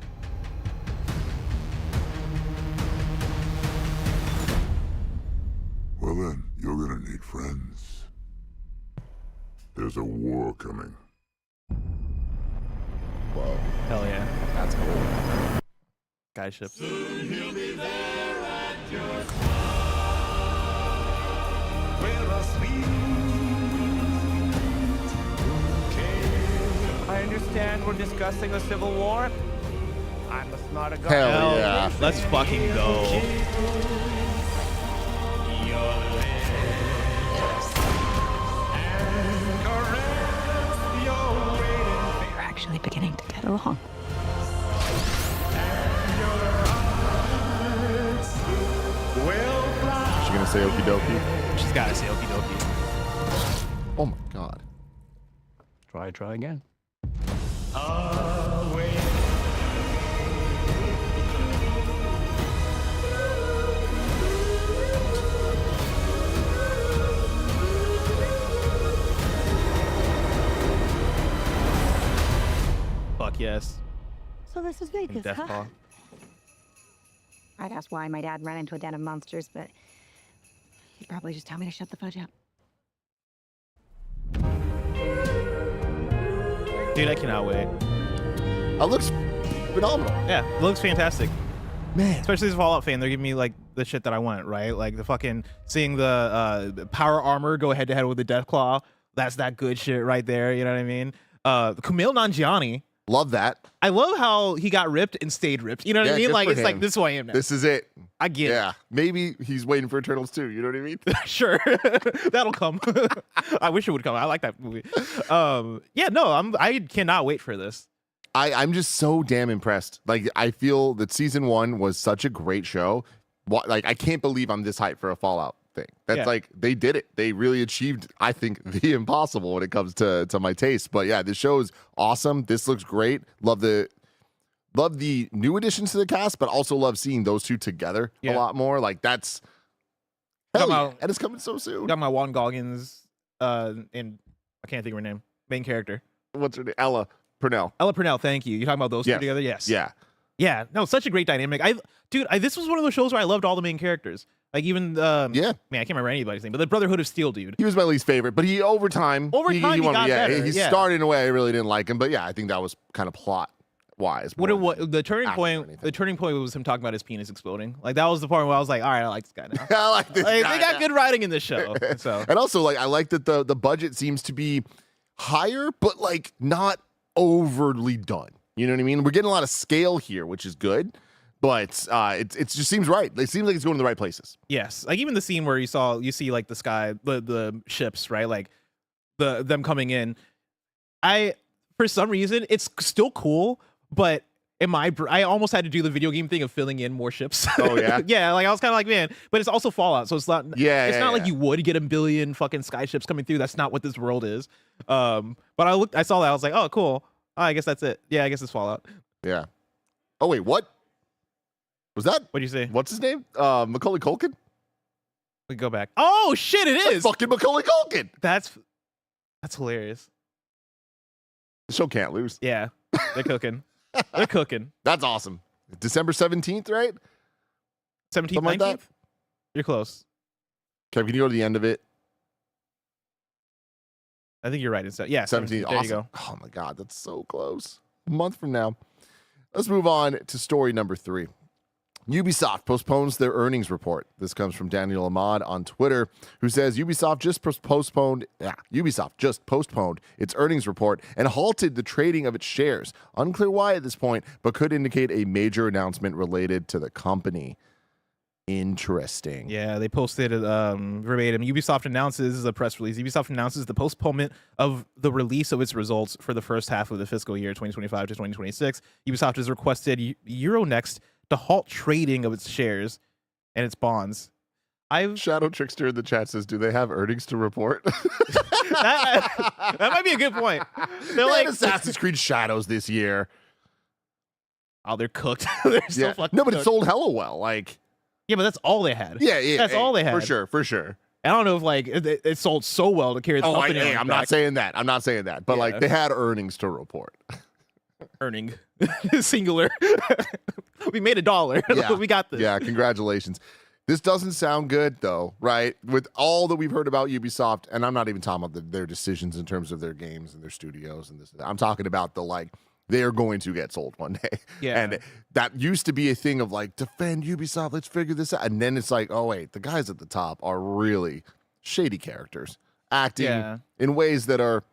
S8: Well then, you're gonna need friends. There's a war coming.
S1: Whoa.
S2: Hell yeah. That's cool. Guy ships.
S5: I understand we're discussing a civil war. I'm a smart guy.
S1: Hell yeah.
S2: Let's fucking go.
S6: We're actually beginning to get along.
S1: Is she gonna say okie dokie?
S2: She's gotta say okie dokie.
S1: Oh my god.
S5: Try again.
S2: Fuck yes.
S6: So this is Vegas,
S2: Death
S6: huh?
S2: Claw.
S6: I'd ask why my dad ran into a den of monsters, but he'd probably just tell me to shut the fudge up.
S2: Dude, I cannot wait.
S1: That looks phenomenal.
S2: Yeah, it looks fantastic.
S1: Man.
S2: Especially as a Fallout fan, they're giving me like the shit that I want, right? Like the fucking seeing the power armor go head to head with the Death Claw. That's that good shit right there. You know what I mean? Kumail Nanjiani.
S1: Love that.
S2: I love how he got ripped and stayed ripped. You know what
S1: Yeah,
S2: I mean?
S1: good
S2: Like
S1: for
S2: it's like
S1: him.
S2: this is who I am now.
S1: This is it.
S2: I get
S1: Yeah. Maybe he's waiting for Eternals too. You know what I mean?
S2: it. Sure, that'll come. I wish it would come. I like that movie. Yeah, no, I cannot wait for this.
S1: I'm just so damn impressed. Like, I feel that season 1 was such a great show. Like, I can't believe I'm this hyped for a Fallout thing. That's
S2: Yeah.
S1: like, they did it. They really achieved, I think, the impossible when it comes to my taste. But yeah, this show is awesome. This looks great. Love the new additions to the cast, but also love seeing those two together a
S2: Yeah.
S1: lot more. Like, that's
S2: Got
S1: hell
S2: my-
S1: yeah. And it's coming so soon.
S2: Got my Juan Goggins, and I can't think of her name. Main character.
S1: What's her name? Ella Purnell.
S2: Ella Purnell, thank you. You talking about those
S1: Yes.
S2: two together? Yes.
S1: Yeah.
S2: Yeah. No, such a great dynamic. This was one of those shows where I loved all the main characters. Like even
S1: Yeah.
S2: man, I can't remember anybody's name, but the Brotherhood of Steel dude.
S1: He was my least favorite, but he over time
S2: Over time, he got better,
S1: he
S2: yeah.
S1: started in a way I really didn't like him, but yeah, I think that was kind of plot wise.
S2: The turning
S1: actor or
S2: point?
S1: anything.
S2: The turning point was him talking about his penis exploding. Like that was the point where I was like, all right, I like this guy now.
S1: I like this
S2: Like,
S1: guy
S2: they got
S1: now.
S2: good writing in this show. So
S1: And also, like, I like that the budget seems to be higher, but like not overly done. You know what I mean? We're getting a lot of scale here, which is good, but it just seems right. It seems like it's going to the right places.
S2: yes, like even the scene where you see like the sky, the ships, right? Like them coming in. For some reason, it's still cool, but I almost had to do the video game thing of filling in more ships.
S1: Oh, yeah?
S2: Yeah, like I was kind of like, man, but it's also Fallout, so it's not.
S1: Yeah,
S2: it's
S1: yeah,
S2: not like
S1: yeah.
S2: you would get a billion fucking sky ships coming through. That's not what this world is. But I saw that, I was like, oh, cool. Oh, I guess that's it. Yeah, I guess it's Fallout.
S1: Yeah. Oh wait, what? Was that?
S2: What'd you say?
S1: What's his name? Macaulay Culkin.
S2: We go back. Oh shit, it
S1: That's
S2: is.
S1: fucking Macaulay Culkin.
S2: That's hilarious.
S1: The show can't lose.
S2: Yeah, they're cooking. They're cooking.
S1: That's awesome. December 17th, right?
S2: 17th,
S1: Something like
S2: 19th?
S1: that?
S2: You're close.
S1: Kev, can you go to the end of it?
S2: I think you're right. It's yeah,
S1: 17th.
S2: 17th. There
S1: Awesome.
S2: you go.
S1: Oh my God, that's so close. A month from now. Let's move on to story number 3. Ubisoft postpones their earnings report. This comes from Daniel Ahmad on Twitter, who says Ubisoft just postponed its earnings report and halted the trading of its shares. Unclear why at this point, but could indicate a major announcement related to the company. Interesting.
S2: Yeah, they posted it verbatim. Ubisoft announces a press release. Ubisoft announces the postponement of the release of its results for the first half of the fiscal year 2025 to 2026. Ubisoft has requested Euronext to halt trading of its shares and its bonds.
S1: Shadow Trickster in the chat says, do they have earnings to report?
S2: that might be a good point. They're
S1: They
S2: like
S1: had Assassin's Creed Shadows this year.
S2: oh, they're cooked. They're so
S1: Yeah.
S2: fucking
S1: No, but it
S2: cooked.
S1: sold hella well. Like,
S2: Yeah, but that's all they had.
S1: yeah,
S2: That's all they had.
S1: For sure.
S2: I don't know if like it sold so well to carry the company on its
S1: I'm
S2: back.
S1: not saying that. But
S2: Yeah.
S1: like they had earnings to report.
S2: Earning singular. We made $1.
S1: Yeah.
S2: We got this.
S1: Yeah, congratulations. This doesn't sound good though, right? With all that we've heard about Ubisoft, and I'm not even talking about their decisions in terms of their games and their studios and this and that. I'm talking about the like they are going to get sold one day.
S2: Yeah.
S1: And that used to be a thing of like defend Ubisoft, let's figure this out. And then it's like, oh wait, the guys at the top are really shady characters acting in ways that are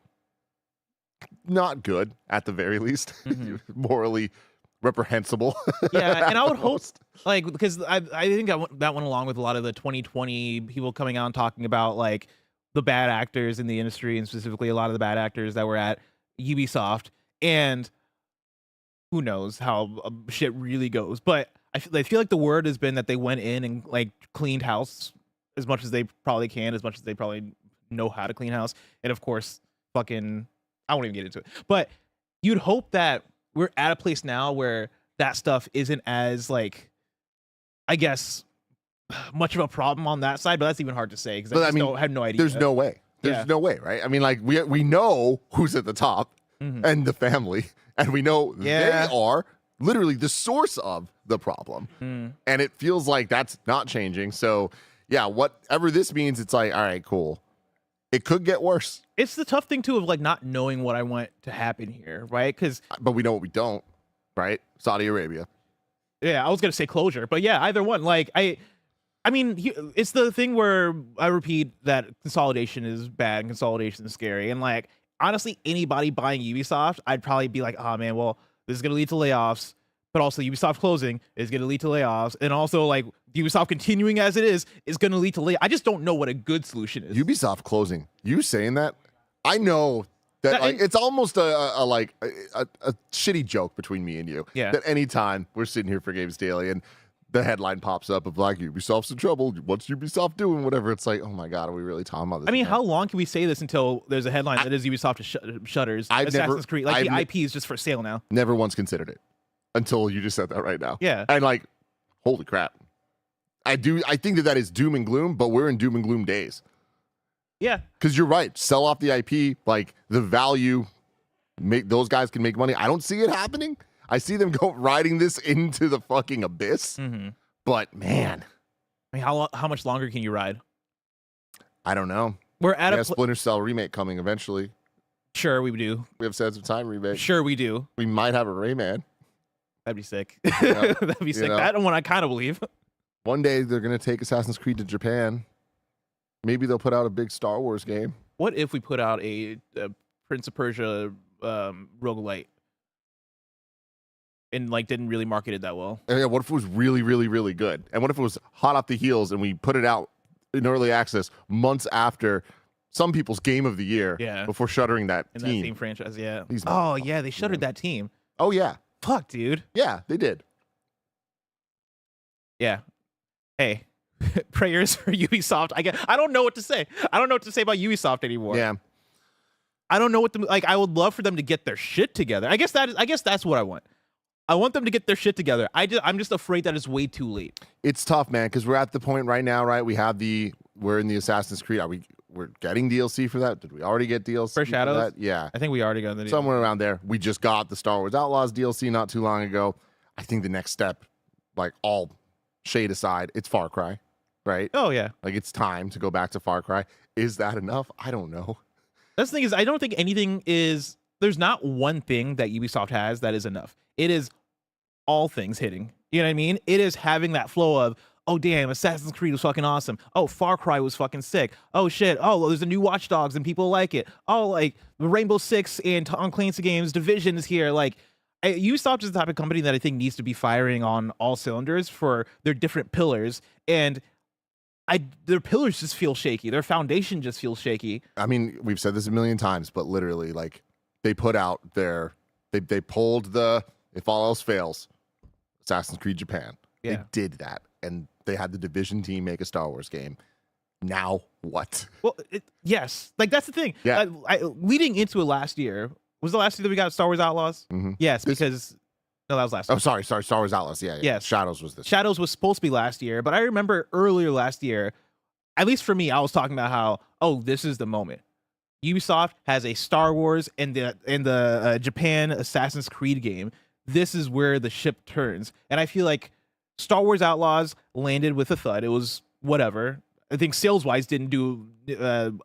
S1: not good at the very least, morally reprehensible.
S2: Yeah, and I would hope like because I think that went along with a lot of the 2020 people coming out and talking about like the bad actors in the industry and specifically a lot of the bad actors that were at Ubisoft, and who knows how shit really goes. But I feel like the word has been that they went in and like cleaned house as much as they probably can, as much as they probably know how to clean house, and of course fucking I won't even get into it, but you'd hope that we're at a place now where that stuff isn't as like, I guess, much of a problem on that side. But that's even hard to say because I have no idea.
S1: There's no way. There's no way, right? I mean, like we know who's at the top and the family, and we know they are literally the source of the problem, and it feels like that's not changing. So yeah, whatever this means, it's like, all right, cool. It could get worse.
S2: It's the tough thing too of like not knowing what I want to happen here, right?
S1: But we know what we don't, right? Saudi Arabia.
S2: Yeah, I was gonna say closure, but yeah, either one. Like I mean, it's the thing where I repeat that consolidation is bad and consolidation is scary. And like honestly, anybody buying Ubisoft, I'd probably be like, oh man, well, this is gonna lead to layoffs. But also Ubisoft closing is going to lead to layoffs. And also like Ubisoft continuing as it is going to lead to layoffs. I just don't know what a good solution is.
S1: Ubisoft closing. You saying that? I know that like, it's almost a shitty joke between me and you.
S2: Yeah.
S1: That anytime we're sitting here for Games Daily and the headline pops up of like Ubisoft's in trouble. What's Ubisoft doing? Whatever. It's like, oh my God, are we really talking about this?
S2: I mean,
S1: again?
S2: how long can we say this until there's a headline that is Ubisoft shutters Assassin's Creed? Like the IP is just for sale now.
S1: Never once considered it. Until you just said that right now.
S2: Yeah.
S1: And like, holy crap. I think that is doom and gloom, but we're in doom and gloom days.
S2: Yeah.
S1: Because you're right. Sell off the IP, like the value, those guys can make money. I don't see it happening. I see them riding this into the fucking abyss. But man.
S2: I mean, how much longer can you ride?
S1: I don't know.
S2: We're at
S1: a Splinter Cell remake coming eventually.
S2: Sure, we do.
S1: We have Sands of Time remake.
S2: Sure, we do.
S1: We might have a Rayman.
S2: That'd be sick.
S1: Yeah.
S2: That'd be sick. That one I kind of believe.
S1: One day they're going to take Assassin's Creed to Japan. Maybe they'll put out a big Star Wars game.
S2: What if we put out a Prince of Persia roguelite and like didn't really market it that well?
S1: Yeah, what if it was really, really, really good? And what if it was hot off the heels and we put it out in early access months after some people's game of the year before shuttering that
S2: in
S1: team?
S2: that same franchise, yeah.
S1: These
S2: Oh, yeah, they shuttered that team.
S1: Oh, yeah.
S2: Fuck, dude.
S1: Yeah, they did.
S2: Yeah. Hey, prayers for Ubisoft. I don't know what to say. I don't know what to say about Ubisoft anymore.
S1: Yeah.
S2: I don't know what to like. I would love for them to get their shit together. I guess that's what I want. I want them to get their shit together. I'm just afraid that it's way too late.
S1: It's tough, man, because we're at the point right now, right? We're in the Assassin's Creed. We're getting DLC for that? Did we already get DLC
S2: for Shadows?
S1: that? Yeah.
S2: I think we already got the
S1: somewhere around there. We just got the Star Wars Outlaws DLC not too long ago. I think the next step, like all shade aside, it's Far Cry, right?
S2: Oh yeah.
S1: Like it's time to go back to Far Cry. Is that enough? I don't know.
S2: That's the thing is, I don't think anything is. There's not one thing that Ubisoft has that is enough. It is all things hitting. You know what I mean? It is having that flow of, oh damn, Assassin's Creed was fucking awesome. Oh, Far Cry was fucking sick. Oh shit. Oh, well, there's a new Watch Dogs and people like it. Oh, like the Rainbow Six and Tom Clancy games, Division is here. Like Ubisoft is the type of company that I think needs to be firing on all cylinders for their different pillars. And their pillars just feel shaky. Their foundation just feels shaky.
S1: I mean, we've said this a million times, but literally, like, they put out they pulled the, if all else fails, Assassin's Creed Japan.
S2: Yeah.
S1: They did that, and they had the Division team make a Star Wars game. Now what?
S2: Well, yes, like that's the thing.
S1: Yeah.
S2: Leading into it last year, was the last year that we got Star Wars Outlaws?
S1: Mm-hmm.
S2: Yes, because no, that was last year.
S1: Oh, sorry, Star Wars Outlaws. Yeah.
S2: Yes.
S1: Shadows was this.
S2: Shadows was supposed to be last year, but I remember earlier last year, at least for me, I was talking about how, oh, this is the moment. Ubisoft has a Star Wars and the Japan Assassin's Creed game. This is where the ship turns. And I feel like Star Wars Outlaws landed with a thud. It was whatever. I think sales-wise didn't do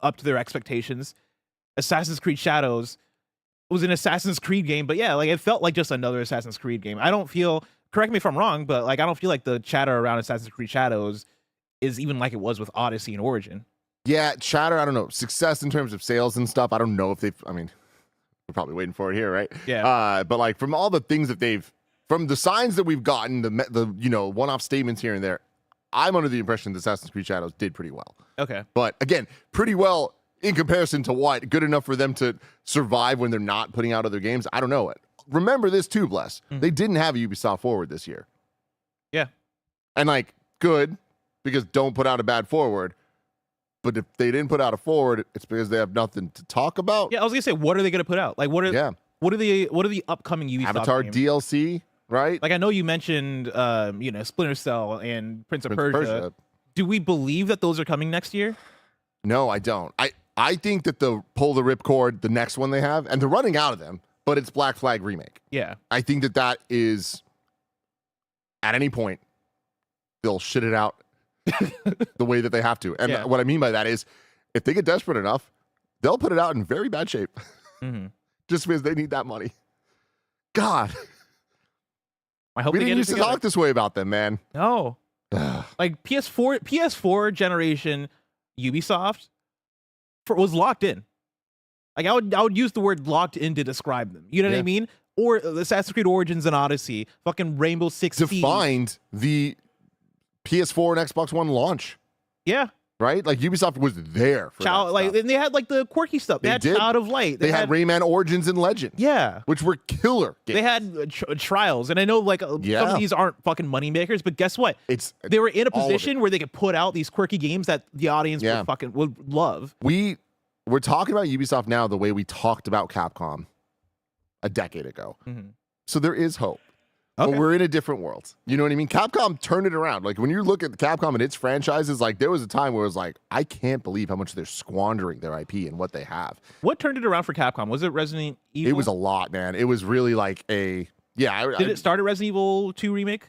S2: up to their expectations. Assassin's Creed Shadows was an Assassin's Creed game, but yeah, like it felt like just another Assassin's Creed game. I don't feel, correct me if I'm wrong, but like I don't feel like the chatter around Assassin's Creed Shadows is even like it was with Odyssey and Origin.
S1: Yeah, chatter, I don't know. Success in terms of sales and stuff, I don't know if I mean, we're probably waiting for it here, right?
S2: Yeah.
S1: But like from all the things that from the signs that we've gotten, the you know, one-off statements here and there, I'm under the impression that Assassin's Creed Shadows did pretty well.
S2: Okay.
S1: But again, pretty well in comparison to what? Good enough for them to survive when they're not putting out other games? I don't know it. Remember this too, Bless.
S2: Mm-hmm.
S1: They didn't have a Ubisoft Forward this year.
S2: Yeah.
S1: And like, good, because don't put out a bad forward. But if they didn't put out a forward, it's because they have nothing to talk about.
S2: Yeah, I was gonna say, what are they gonna put out? Like, what are the upcoming Ubisoft
S1: Avatar
S2: games?
S1: DLC, right?
S2: Like, I know you mentioned, Splinter Cell and Prince of Persia. Do we believe that those are coming next year?
S1: No, I don't. I think that the pull the ripcord, the next one they have, and they're running out of them, but it's Black Flag Remake.
S2: Yeah.
S1: I think that is, at any point, they'll shit it out the way that they have to. And what I mean by that is, if they get desperate enough, they'll put it out in very bad shape.
S2: Mm-hmm.
S1: Just because they need that money. God.
S2: I hope
S1: we
S2: they
S1: didn't
S2: get
S1: used
S2: it
S1: to
S2: together.
S1: talk this way about them, man.
S2: No. Like PS4 generation Ubisoft was locked in. Like I would use the word locked in to describe them. You know what I mean? Or Assassin's Creed Origins and Odyssey, fucking Rainbow Six Siege.
S1: Defined the PS4 and Xbox One launch.
S2: Yeah.
S1: Right? Like Ubisoft was there for
S2: Child,
S1: that
S2: like,
S1: stuff.
S2: and they had like the quirky stuff. They had
S1: did.
S2: Child of Light.
S1: They had Rayman Origins and Legend.
S2: Yeah.
S1: Which were killer games.
S2: They had Trials. And I know like some of these aren't fucking money makers, but guess what? They were in a position where they could put out these quirky games that the audience would love.
S1: We're talking about Ubisoft now the way we talked about Capcom a decade ago.
S2: Mm-hmm.
S1: So there is hope.
S2: Okay.
S1: But we're in a different world. You know what I mean? Capcom turned it around. Like when you look at Capcom and its franchises, like there was a time where it was like, I can't believe how much they're squandering their IP and what they have.
S2: What turned it around for Capcom? Was it Resident Evil?
S1: It was a lot, man. It was really like Did
S2: it start at Resident Evil 2 remake?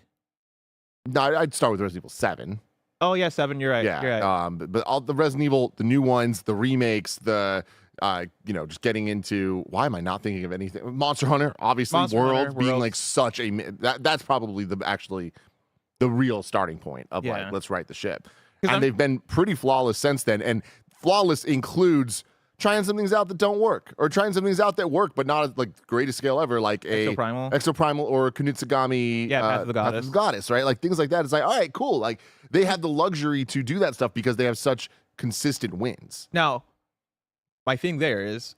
S1: No, I'd start with Resident Evil 7.
S2: Oh yeah, 7. You're right.
S1: Yeah.
S2: You're right.
S1: But all the Resident Evil, the new ones, the remakes, just getting into, why am I not thinking of anything? Monster Hunter, obviously, World being like such a that's probably the real starting point of like, let's right the ship. And they've been pretty flawless since then. And flawless includes trying some things out that don't work, or trying some things out that work but not at like the greatest scale ever, like Exoprimal or Kunitsugami,
S2: Path of the Goddess.
S1: Path of the Goddess, right? Like things like that. It's like, all right, cool. Like they have the luxury to do that stuff because they have such consistent wins.
S2: Now, my thing there is,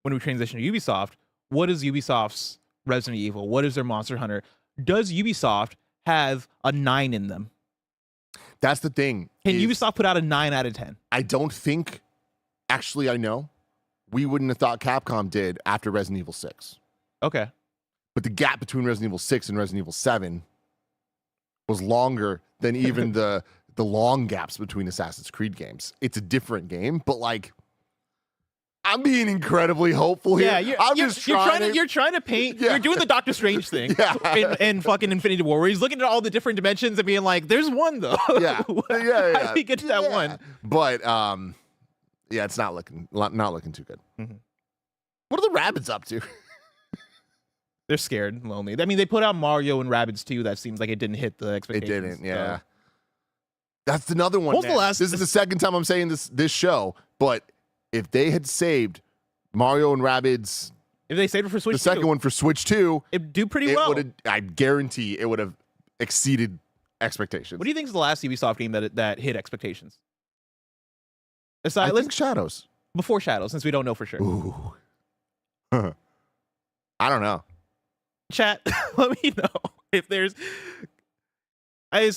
S2: when we transition to Ubisoft, what is Ubisoft's Resident Evil? What is their Monster Hunter? Does Ubisoft have a 9 in them?
S1: That's the thing.
S2: Can Ubisoft put out a 9 out of 10?
S1: I don't think. Actually, I know. We wouldn't have thought Capcom did after Resident Evil 6.
S2: Okay.
S1: But the gap between Resident Evil 6 and Resident Evil 7 was longer than even the long gaps between Assassin's Creed games. It's a different game, but like, I'm being incredibly hopeful here.
S2: Yeah, you're trying to paint.
S1: Yeah.
S2: You're doing the Doctor Strange thing in fucking Infinity War, where he's looking at all the different dimensions and being like, "There's one though."
S1: Yeah,
S2: How do we get to that one?
S1: But yeah, it's not looking too good.
S2: Mm-hmm.
S1: What are the rabbits up to?
S2: They're scared and lonely. I mean, they put out Mario and Rabbids 2. That seems like it didn't hit the
S1: It
S2: expectations.
S1: didn't. Yeah,
S2: So.
S1: that's another one.
S2: What was the last-
S1: This is the second time I'm saying this show, but if they had saved Mario and Rabbids,
S2: If they saved it for Switch,
S1: the second one for Switch 2,
S2: it'd do pretty well.
S1: I guarantee it would have exceeded expectations.
S2: What do you think is the last Ubisoft game that hit expectations?
S1: I
S2: Aside,
S1: think Shadows.
S2: before Shadows, since we don't know for sure.
S1: Ooh. I don't know.
S2: Chat, let me know if there's.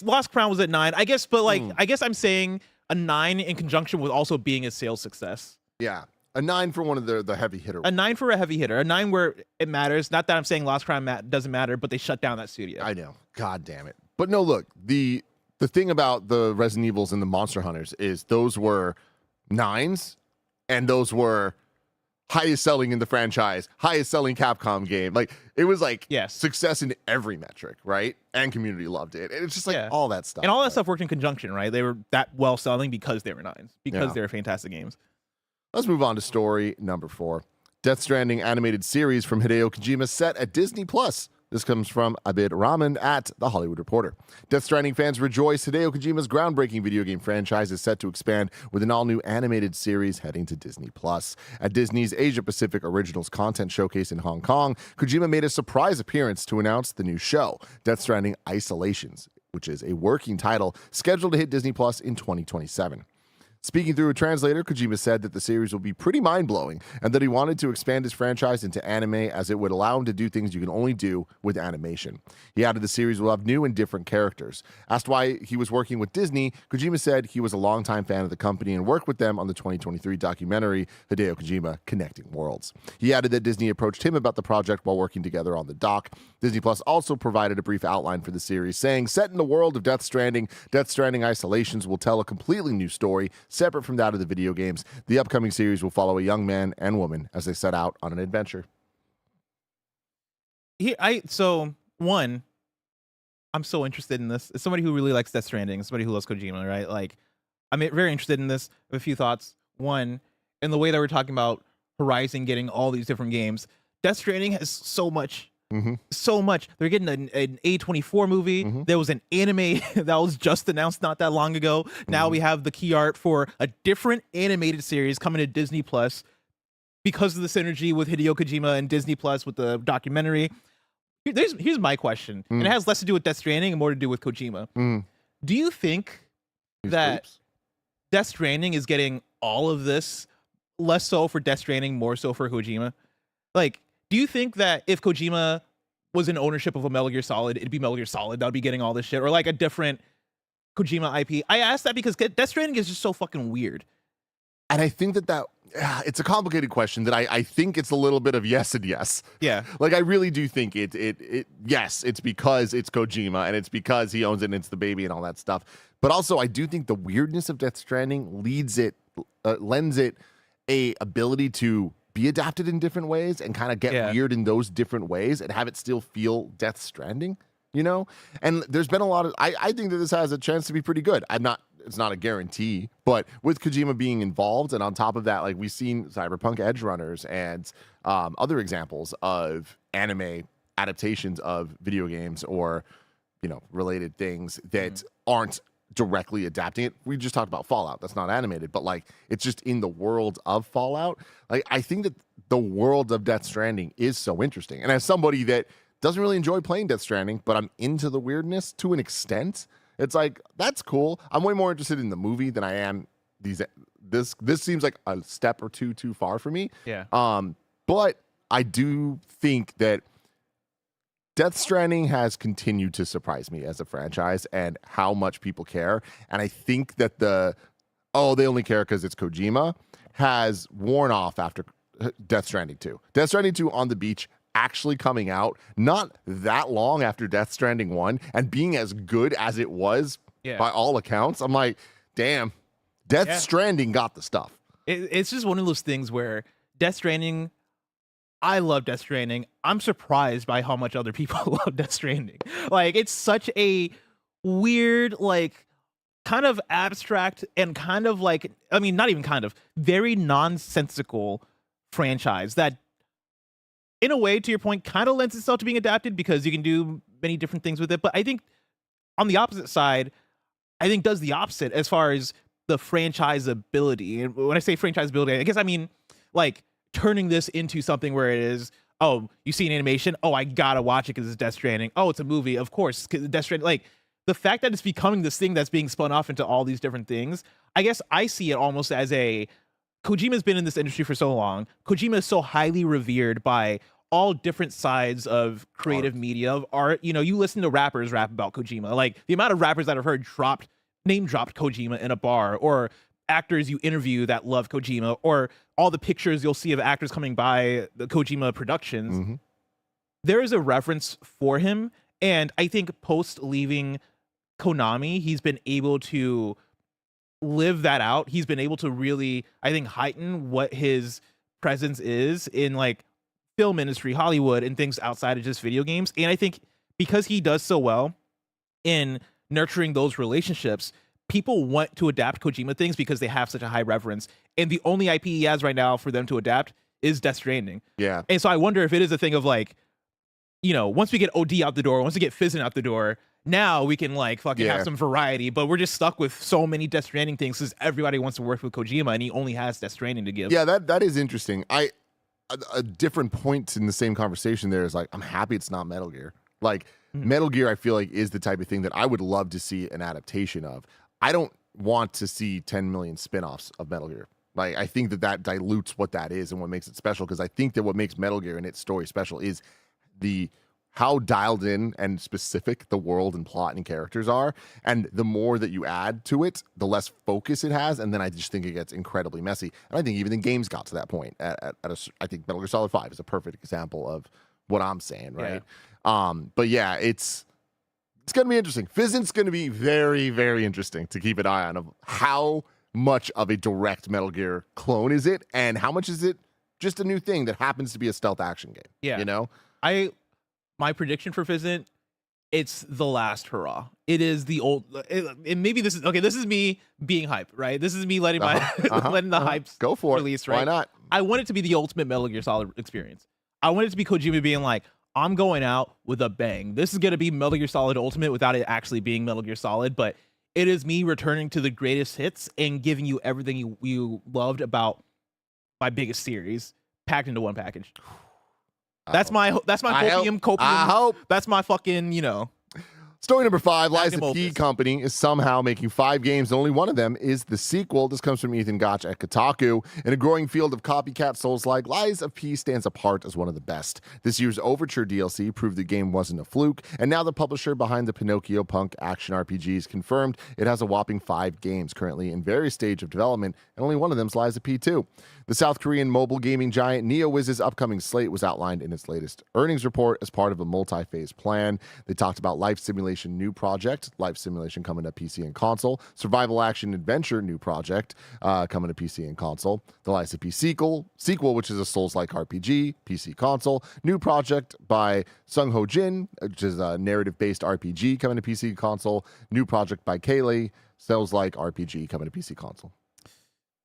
S2: Lost Crown was at 9, I guess, but like, I guess I'm saying a 9 in conjunction with also being a sales success.
S1: Yeah. A 9 for one of the heavy hitter.
S2: A 9 for a heavy hitter. A 9 where it matters. Not that I'm saying Lost Crown doesn't matter, but they shut down that studio.
S1: I know. God damn it. But no, look, the thing about the Resident Evils and the Monster Hunters is those were 9s, and those were highest selling in the franchise, highest selling Capcom game. Like, it was like success in every metric, right? And community loved it. And it's just like all that stuff.
S2: And all that stuff worked in conjunction, right? They were that well selling because they were 9s, because they were fantastic games.
S1: Let's move on to story number 4. Death Stranding animated series from Hideo Kojima set at Disney Plus. This comes from Abid Rahman at The Hollywood Reporter. Death Stranding fans rejoice. Hideo Kojima's groundbreaking video game franchise is set to expand with an all-new animated series heading to Disney Plus. At Disney's Asia Pacific Originals Content Showcase in Hong Kong, Kojima made a surprise appearance to announce the new show, Death Stranding Isolations, which is a working title scheduled to hit Disney Plus in 2027. Speaking through a translator, Kojima said that the series will be pretty mind-blowing and that he wanted to expand his franchise into anime as it would allow him to do things you can only do with animation. He added the series will have new and different characters. Asked why he was working with Disney, Kojima said he was a longtime fan of the company and worked with them on the 2023 documentary Hideo Kojima Connecting Worlds. He added that Disney approached him about the project while working together on the doc. Disney Plus also provided a brief outline for the series, saying, set in the world of Death Stranding Isolations will tell a completely new story, separate from that of the video games. The upcoming series will follow a young man and woman as they set out on an adventure.
S2: I'm so interested in this. As somebody who really likes Death Stranding, somebody who loves Kojima, right? Like, I'm very interested in this. I have a few thoughts. One, in the way that we're talking about Horizon getting all these different games, Death Stranding has so much. So much. They're getting an A24 movie. There was an anime that was just announced not that long ago. Now we have the key art for a different animated series coming to Disney Plus because of the synergy with Hideo Kojima and Disney Plus with the documentary. Here's my question, and it has less to do with Death Stranding and more to do with Kojima. Do you think that Death Stranding is getting all of this, less so for Death Stranding, more so for Kojima? Like, do you think that if Kojima was in ownership of a Metal Gear Solid, it'd be Metal Gear Solid that would be getting all this shit, or like a different Kojima IP? I ask that because Death Stranding is just so fucking weird.
S1: And I think that it's a complicated question that I think it's a little bit of yes and yes.
S2: Yeah.
S1: Like, I really do think yes, it's because it's Kojima and it's because he owns it and it's the baby and all that stuff. But also, I do think the weirdness of Death Stranding lends it a ability to be adapted in different ways and kind of get weird in those different ways and have it still feel Death Stranding, you know? And there's been a lot of, I think that this has a chance to be pretty good. It's not a guarantee, but with Kojima being involved, and on top of that, like, we've seen Cyberpunk Edge Runners and other examples of anime adaptations of video games or, you know, related things that aren't directly adapting it. We just talked about Fallout. That's not animated, but like, it's just in the world of Fallout. Like, I think that the world of Death Stranding is so interesting. And as somebody that doesn't really enjoy playing Death Stranding, but I'm into the weirdness to an extent, it's like, that's cool. I'm way more interested in the movie than I am this seems like a step or two too far for me.
S2: Yeah.
S1: But I do think that Death Stranding has continued to surprise me as a franchise and how much people care. And I think that they only care because it's Kojima has worn off after Death Stranding 2. Death Stranding 2 on the beach actually coming out not that long after Death Stranding 1 and being as good as it was by all accounts. I'm like, damn, Death Stranding got the stuff.
S2: It's just one of those things where Death Stranding, I love Death Stranding. I'm surprised by how much other people love Death Stranding. Like, it's such a weird, like, kind of abstract and kind of like, I mean, not even kind of, very nonsensical franchise that, in a way, to your point, kind of lends itself to being adapted because you can do many different things with it. But I think on the opposite side, I think does the opposite as far as the franchise ability. And when I say franchise ability, I guess I mean like turning this into something where it is, oh, you see an animation, oh, I gotta watch it because it's Death Stranding. Oh, it's a movie, of course, because Death Stranding. Like, the fact that it's becoming this thing that's being spun off into all these different things, I guess I see it almost as a, Kojima's been in this industry for so long. Kojima is so highly revered by all different sides of creative media, of art. You know, you listen to rappers rap about Kojima. Like, the amount of rappers that I've heard name dropped Kojima in a bar, or actors you interview that love Kojima, or all the pictures you'll see of actors coming by the Kojima productions. Mm-hmm. There is a reverence for him. And I think post leaving Konami, he's been able to live that out. He's been able to really, I think, heighten what his presence is in like film industry, Hollywood, and things outside of just video games. And I think because he does so well in nurturing those relationships, people want to adapt Kojima things because they have such a high reverence. And the only IP he has right now for them to adapt is Death Stranding. Yeah. And so I wonder if it is a thing of like, you know, once we get OD out the door, once we get Fizzin out the door, now we can like fucking have some variety. But we're just stuck with so many Death Stranding things because everybody wants to work with Kojima and he only has Death Stranding to give. Yeah, that is interesting. A different point in the same conversation there is like, I'm happy it's not Metal Gear. Like, Metal Gear, I feel like, is the type of thing that I would love to see an adaptation of. I don't want to see 10 million spin-offs of Metal Gear. Like, I think that dilutes what that is and what makes it special, because I think that what makes Metal Gear and its story special is how dialed in and specific the world and plot and characters are. And the more that you add to it, the less focus it has. And then I just think it gets incredibly messy. And I think even the games got to that point. I think Metal Gear Solid 5 is a perfect example of what I'm saying, right? Yeah. But yeah, it's going to be interesting. Fizzin's going to be very, very interesting to keep an eye on, of how much of a direct Metal Gear clone is it, and how much is it just a new thing that happens to be a stealth action game? Yeah. You know? My prediction for Fizzin, it's the last hurrah. It is the old, and maybe this is me being hype, right? This is me letting letting the hypes go for release, right? Why not? I want it to be the ultimate Metal Gear Solid experience. I want it to be Kojima being like, I'm going out with a bang. This is going to be Metal Gear Solid Ultimate without it actually being Metal Gear Solid, but it is me returning to the greatest hits and giving you everything you loved about my biggest series packed into one package. That's my copium. I hope. That's my fucking, you know. Story number 5, Liza P. Company is somehow making 5 games, and only one of them is the sequel. This comes from Ethan Gach at Kotaku. In a growing field of copycat Souls-like, Liza P. stands apart as one of the best. This year's Overture DLC proved the game wasn't a fluke, and now the publisher behind the Pinocchio Punk action RPGs confirmed it has a whopping 5 games currently in various stages of development, and only one of them is Liza P. 2. The South Korean mobile gaming giant NeoWiz's upcoming slate was outlined in its latest earnings report as part of a multi-phase plan. They talked about Life Simulation new project, Life Simulation coming to PC and console, Survival Action Adventure new project coming to PC and console, the Liza P sequel, which is a Souls-like RPG, PC console, new project by Sung Ho Jin, which is a narrative-based RPG coming to PC console, new project by Kaylee, Souls-like RPG coming to PC console.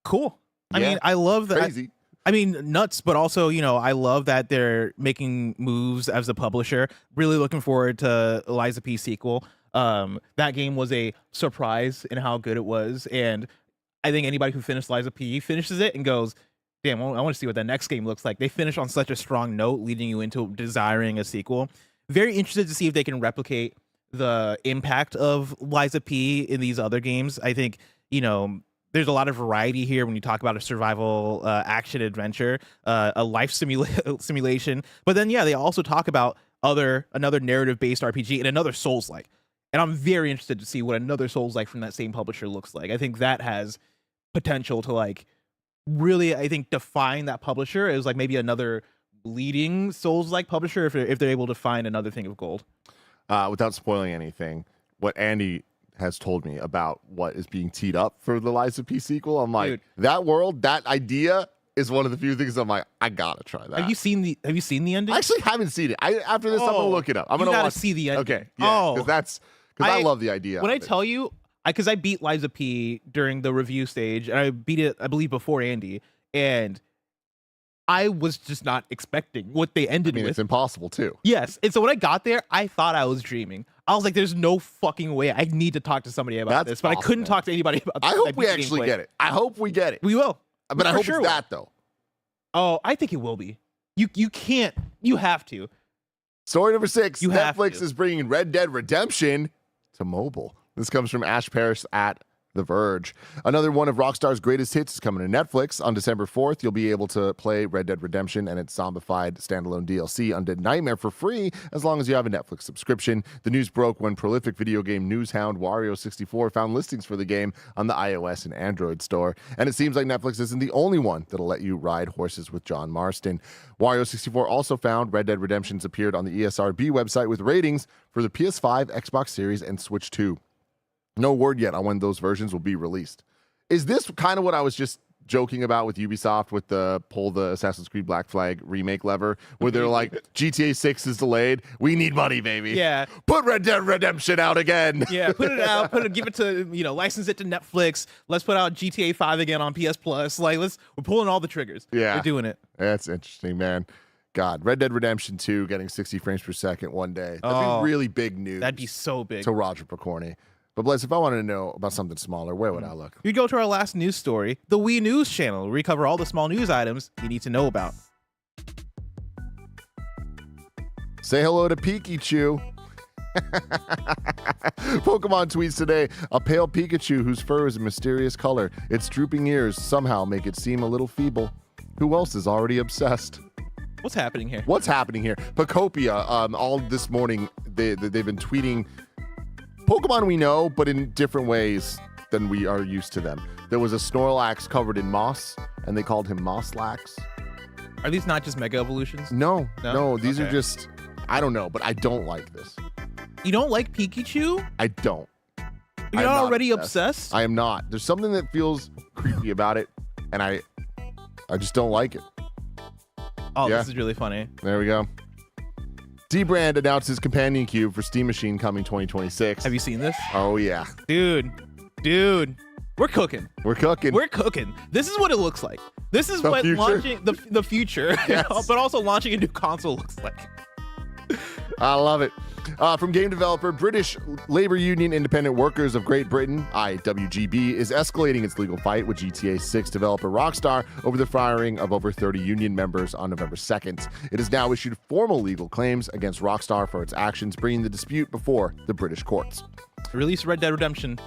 S2: Cool. I mean, I love that. Crazy. I mean, nuts, but also, you know, I love that they're making moves as a publisher. Really looking forward to Liza P sequel. That game was a surprise in how good it was, and I think anybody who finished Liza P finishes it and goes, damn, I want to see what that next game looks like. They finish on such a strong note, leading you into desiring a sequel. Very interested to see if they can replicate the impact of Liza P in these other games. I think, you know, there's a lot of variety here when you talk about a survival action adventure, a life simulation. But then, yeah, they also talk about another narrative-based RPG and another Souls-like. And I'm very interested to see what another Souls-like from that same publisher looks like. I think that has potential to like really, I think, define that publisher as like maybe another leading Souls-like publisher if they're able to find another thing of gold.
S1: Without spoiling anything, what Andy has told me about what is being teed up for the Lies of P sequel, I'm like,
S2: Dude.
S1: that world, that idea is one of the few things I'm like, I gotta try that.
S2: Have you seen the ending?
S1: I actually haven't seen it. After this, I'm gonna look it up. I'm
S2: you
S1: gonna
S2: gotta
S1: watch.
S2: see the ending.
S1: Okay, yeah, because I love the idea.
S2: When
S1: of
S2: I
S1: it.
S2: tell you, because I beat Lies of P during the review stage, and I beat it, I believe, before Andy, and I was just not expecting what they ended with.
S1: It's impossible too.
S2: Yes, and so when I got there, I thought I was dreaming. I was like, "There's no fucking way. I need to talk to somebody about
S1: That's
S2: this," but I
S1: awesome,
S2: couldn't
S1: man.
S2: talk to anybody about this.
S1: I hope we actually get it. I hope we get it.
S2: We will.
S1: But I
S2: For
S1: hope
S2: sure
S1: it's
S2: will.
S1: that though.
S2: Oh, I think it will be. You can't. You have to.
S1: Story number 6.
S2: You have
S1: Netflix
S2: to.
S1: is bringing Red Dead Redemption to mobile. This comes from Ash Parrish at The Verge. Another one of Rockstar's greatest hits is coming to Netflix. On December 4th, you'll be able to play Red Dead Redemption and its zombified standalone DLC Undead Nightmare for free as long as you have a Netflix subscription. The news broke when prolific video game news hound Wario64 found listings for the game on the iOS and Android store. And it seems like Netflix isn't the only one that'll let you ride horses with John Marston. Wario64 also found Red Dead Redemption's appeared on the ESRB website with ratings for the PS5, Xbox Series, and Switch 2. No word yet on when those versions will be released. Is this kind of what I was just joking about with Ubisoft with the pull the Assassin's Creed Black Flag remake lever, where they're like, GTA 6 is delayed. We need money, baby.
S2: Yeah.
S1: Put Red Dead Redemption out again.
S2: Yeah, put it out, give it to, license it to Netflix. Let's put out GTA 5 again on PS Plus. Like, we're pulling all the triggers.
S1: Yeah.
S2: We're doing it.
S1: That's interesting, man. God, Red Dead Redemption 2 getting 60 frames per second one day. That'd be really big news.
S2: That'd be so big.
S1: to Roger Picorni. But Bless, if I wanted to know about something smaller, where would I look?
S2: You go to our last news story, the Wii News channel, where we cover all the small news items you need to know about.
S1: Say hello to Pikachu. Pokemon tweets today, a pale Pikachu whose fur is a mysterious color. Its drooping ears somehow make it seem a little feeble. Who else is already obsessed?
S2: What's happening here?
S1: What's happening here? Pokopia, all this morning, they've been tweeting Pokemon we know, but in different ways than we are used to them. There was a Snorlax covered in moss, and they called him Mosslax.
S2: Are these not just Mega Evolutions?
S1: No, these are
S2: Okay.
S1: just, I don't know, but I don't like this.
S2: You don't like Pikachu?
S1: I don't.
S2: You're
S1: I'm
S2: not
S1: not
S2: already
S1: obsessed.
S2: obsessed?
S1: I am not. There's something that feels creepy about it, and I just don't like it.
S2: Oh,
S1: Yeah.
S2: this is really funny.
S1: There we go. D-Brand announces Companion Cube for Steam Machine coming 2026.
S2: Have you seen this?
S1: Oh, yeah.
S2: Dude, we're cooking.
S1: We're cooking.
S2: We're cooking. This is what it looks like. This is
S1: The
S2: what
S1: future?
S2: launching the future,
S1: Yes.
S2: but also launching a new console looks like.
S1: I love it. From game developer, British Labour Union Independent Workers of Great Britain, IWGB, is escalating its legal fight with GTA 6 developer Rockstar over the firing of over 30 union members on November 2nd. It has now issued formal legal claims against Rockstar for its actions, bringing the dispute before the British courts.
S2: Release Red Dead Redemption.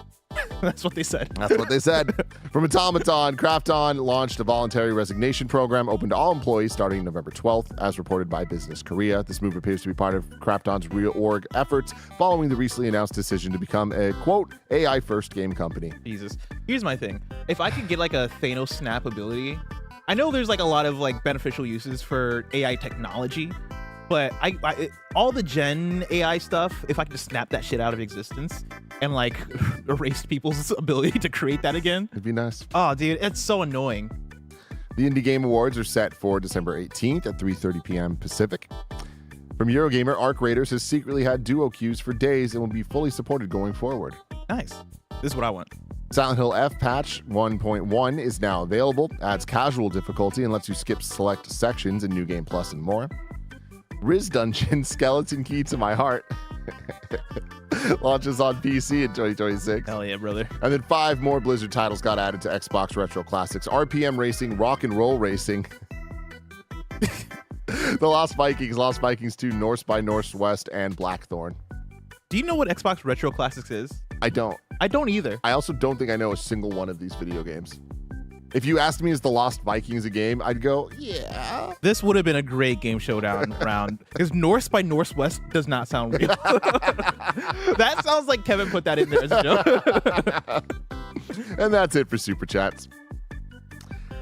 S2: That's what they said.
S1: That's what they said. From Automaton, Krafton launched a voluntary resignation program open to all employees starting November 12th, as reported by Business Korea. This move appears to be part of Krafton's reorg efforts following the recently announced decision to become a, quote, AI-first game company.
S2: Jesus. Here's my thing. If I could get like a Thanos snap ability, I know there's like a lot of like beneficial uses for AI technology, but all the Gen AI stuff, if I could just snap that shit out of existence and like erase people's ability to create that again.
S1: It'd be nice.
S2: Oh, dude, it's so annoying.
S1: The Indie Game Awards are set for December 18th at 3:30 p.m. Pacific. From Eurogamer, Arc Raiders has secretly had duo queues for days and will be fully supported going forward.
S2: Nice. This is what I want.
S1: Silent Hill F patch 1.1 is now available, adds casual difficulty and lets you skip select sections in New Game Plus and more. Riz Dungeon Skeleton Key to My Heart launches on PC in 2026.
S2: Hell yeah, brother.
S1: And then 5 more Blizzard titles got added to Xbox Retro Classics: RPM Racing, Rock and Roll Racing, The Lost Vikings 2, Norse by Northwest, and Blackthorn.
S2: Do you know what Xbox Retro Classics is?
S1: I don't.
S2: I don't either.
S1: I also don't think I know a single one of these video games. If you asked me, is the Lost Vikings a game? I'd go, yeah.
S2: This would have been a great game showdown round because North by Northwest does not sound real. That sounds like Kevin put that in there as a joke.
S1: And that's it for Super Chats.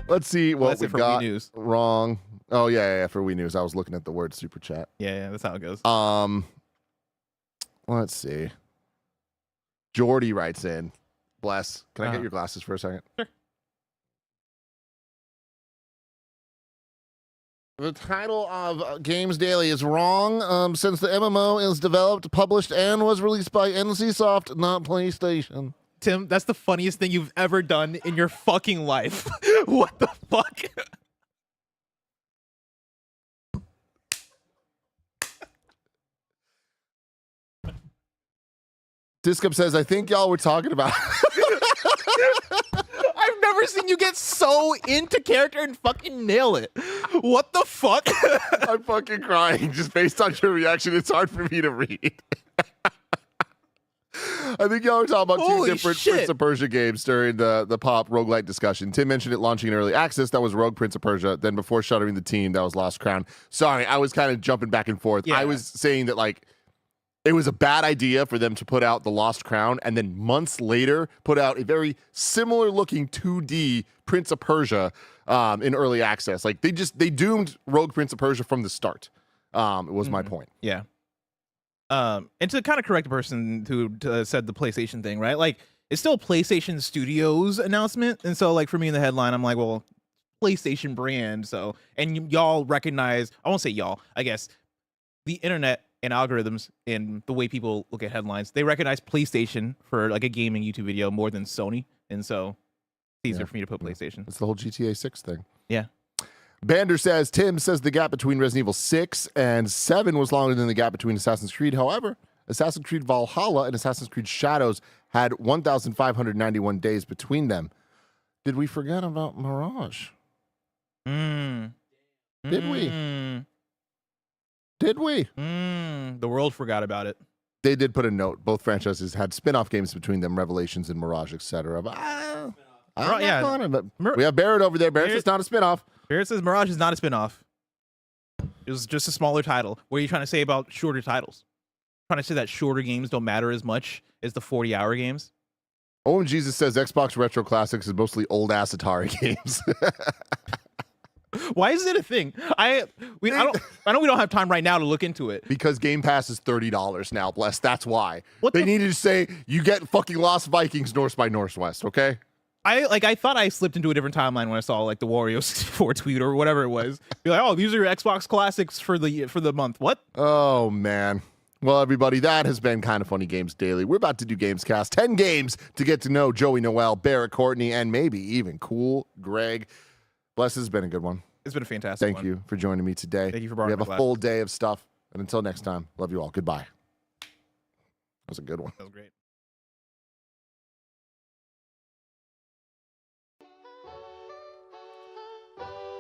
S1: Let's see what
S2: That's
S1: we
S2: it for
S1: got
S2: Wii News.
S1: wrong. Oh, yeah, for Wii News. I was looking at the word Super Chat.
S2: Yeah, that's how it goes.
S1: Let's see. Jordy writes in. Bless. Can I get your glasses for a second?
S2: Sure.
S1: The title of Games Daily is wrong since the MMO is developed, published, and was released by NCSoft, not PlayStation.
S2: Tim, that's the funniest thing you've ever done in your fucking life. What the fuck?
S1: Discup says, I think y'all were talking about...
S2: I've never seen you get so into character and fucking nail it. What the fuck?
S1: I'm fucking crying just based on your reaction. It's hard for me to read. I think y'all were talking about two
S2: Holy
S1: different
S2: shit.
S1: Prince of Persia games during the pop roguelite discussion. Tim mentioned it launching in early access. That was Rogue Prince of Persia. Then before shuttering the team, that was Lost Crown. Sorry, I was kind of jumping back and forth.
S2: Yeah.
S1: I was saying that, like, it was a bad idea for them to put out the Lost Crown and then months later put out a very similar looking 2D Prince of Persia in early access. Like, they doomed Rogue Prince of Persia from the start. It was my point.
S2: Yeah. And to kind of correct the person who said the PlayStation thing, right? Like, it's still PlayStation Studios announcement. And so, like, for me in the headline, I'm like, well, PlayStation brand. So, and y'all recognize, I won't say y'all, I guess, the internet and algorithms and the way people look at headlines, they recognize PlayStation for like a gaming YouTube video more than Sony. And so it's easier for me to put PlayStation.
S1: It's the whole GTA 6 thing.
S2: Yeah.
S1: Bander says, Tim says the gap between Resident Evil 6 and 7 was longer than the gap between Assassin's Creed. However, Assassin's Creed Valhalla and Assassin's Creed Shadows had 1,591 days between them. Did we forget about Mirage? Did we? Did we?
S2: The world forgot about it.
S1: They did put a note. Both franchises had spin-off games between them, Revelations and Mirage, etc. But we have Barrett over there. Barrett's not a spin-off.
S2: Barrett says Mirage is not a spin-off. It was just a smaller title. What are you trying to say about shorter titles? Trying to say that shorter games don't matter as much as the 40-hour games?
S1: Oh, and Jesus says Xbox Retro Classics is mostly old-ass Atari games.
S2: Why is it a thing? I know we don't have time right now to look into it.
S1: Because Game Pass is $30 now, bless. That's why. They needed to say, you get fucking Lost Vikings North by Northwest, okay?
S2: I thought I slipped into a different timeline when I saw like the Wario 64 tweet or whatever it was. Be like, oh, these are your Xbox classics for the month. What?
S1: Oh, man. Well, everybody, that has been Kind of Funny Games Daily. We're about to do Gamescast. 10 games to get to know Joey Noel, Barrett Courtney, and maybe even Cool Greg. Bless, this has been a good one.
S2: It's been a fantastic one.
S1: Thank you for joining me today.
S2: Thank you for borrowing
S1: We have a full day of stuff. And until next time, love you all. Goodbye. That was a good one.
S2: That was great.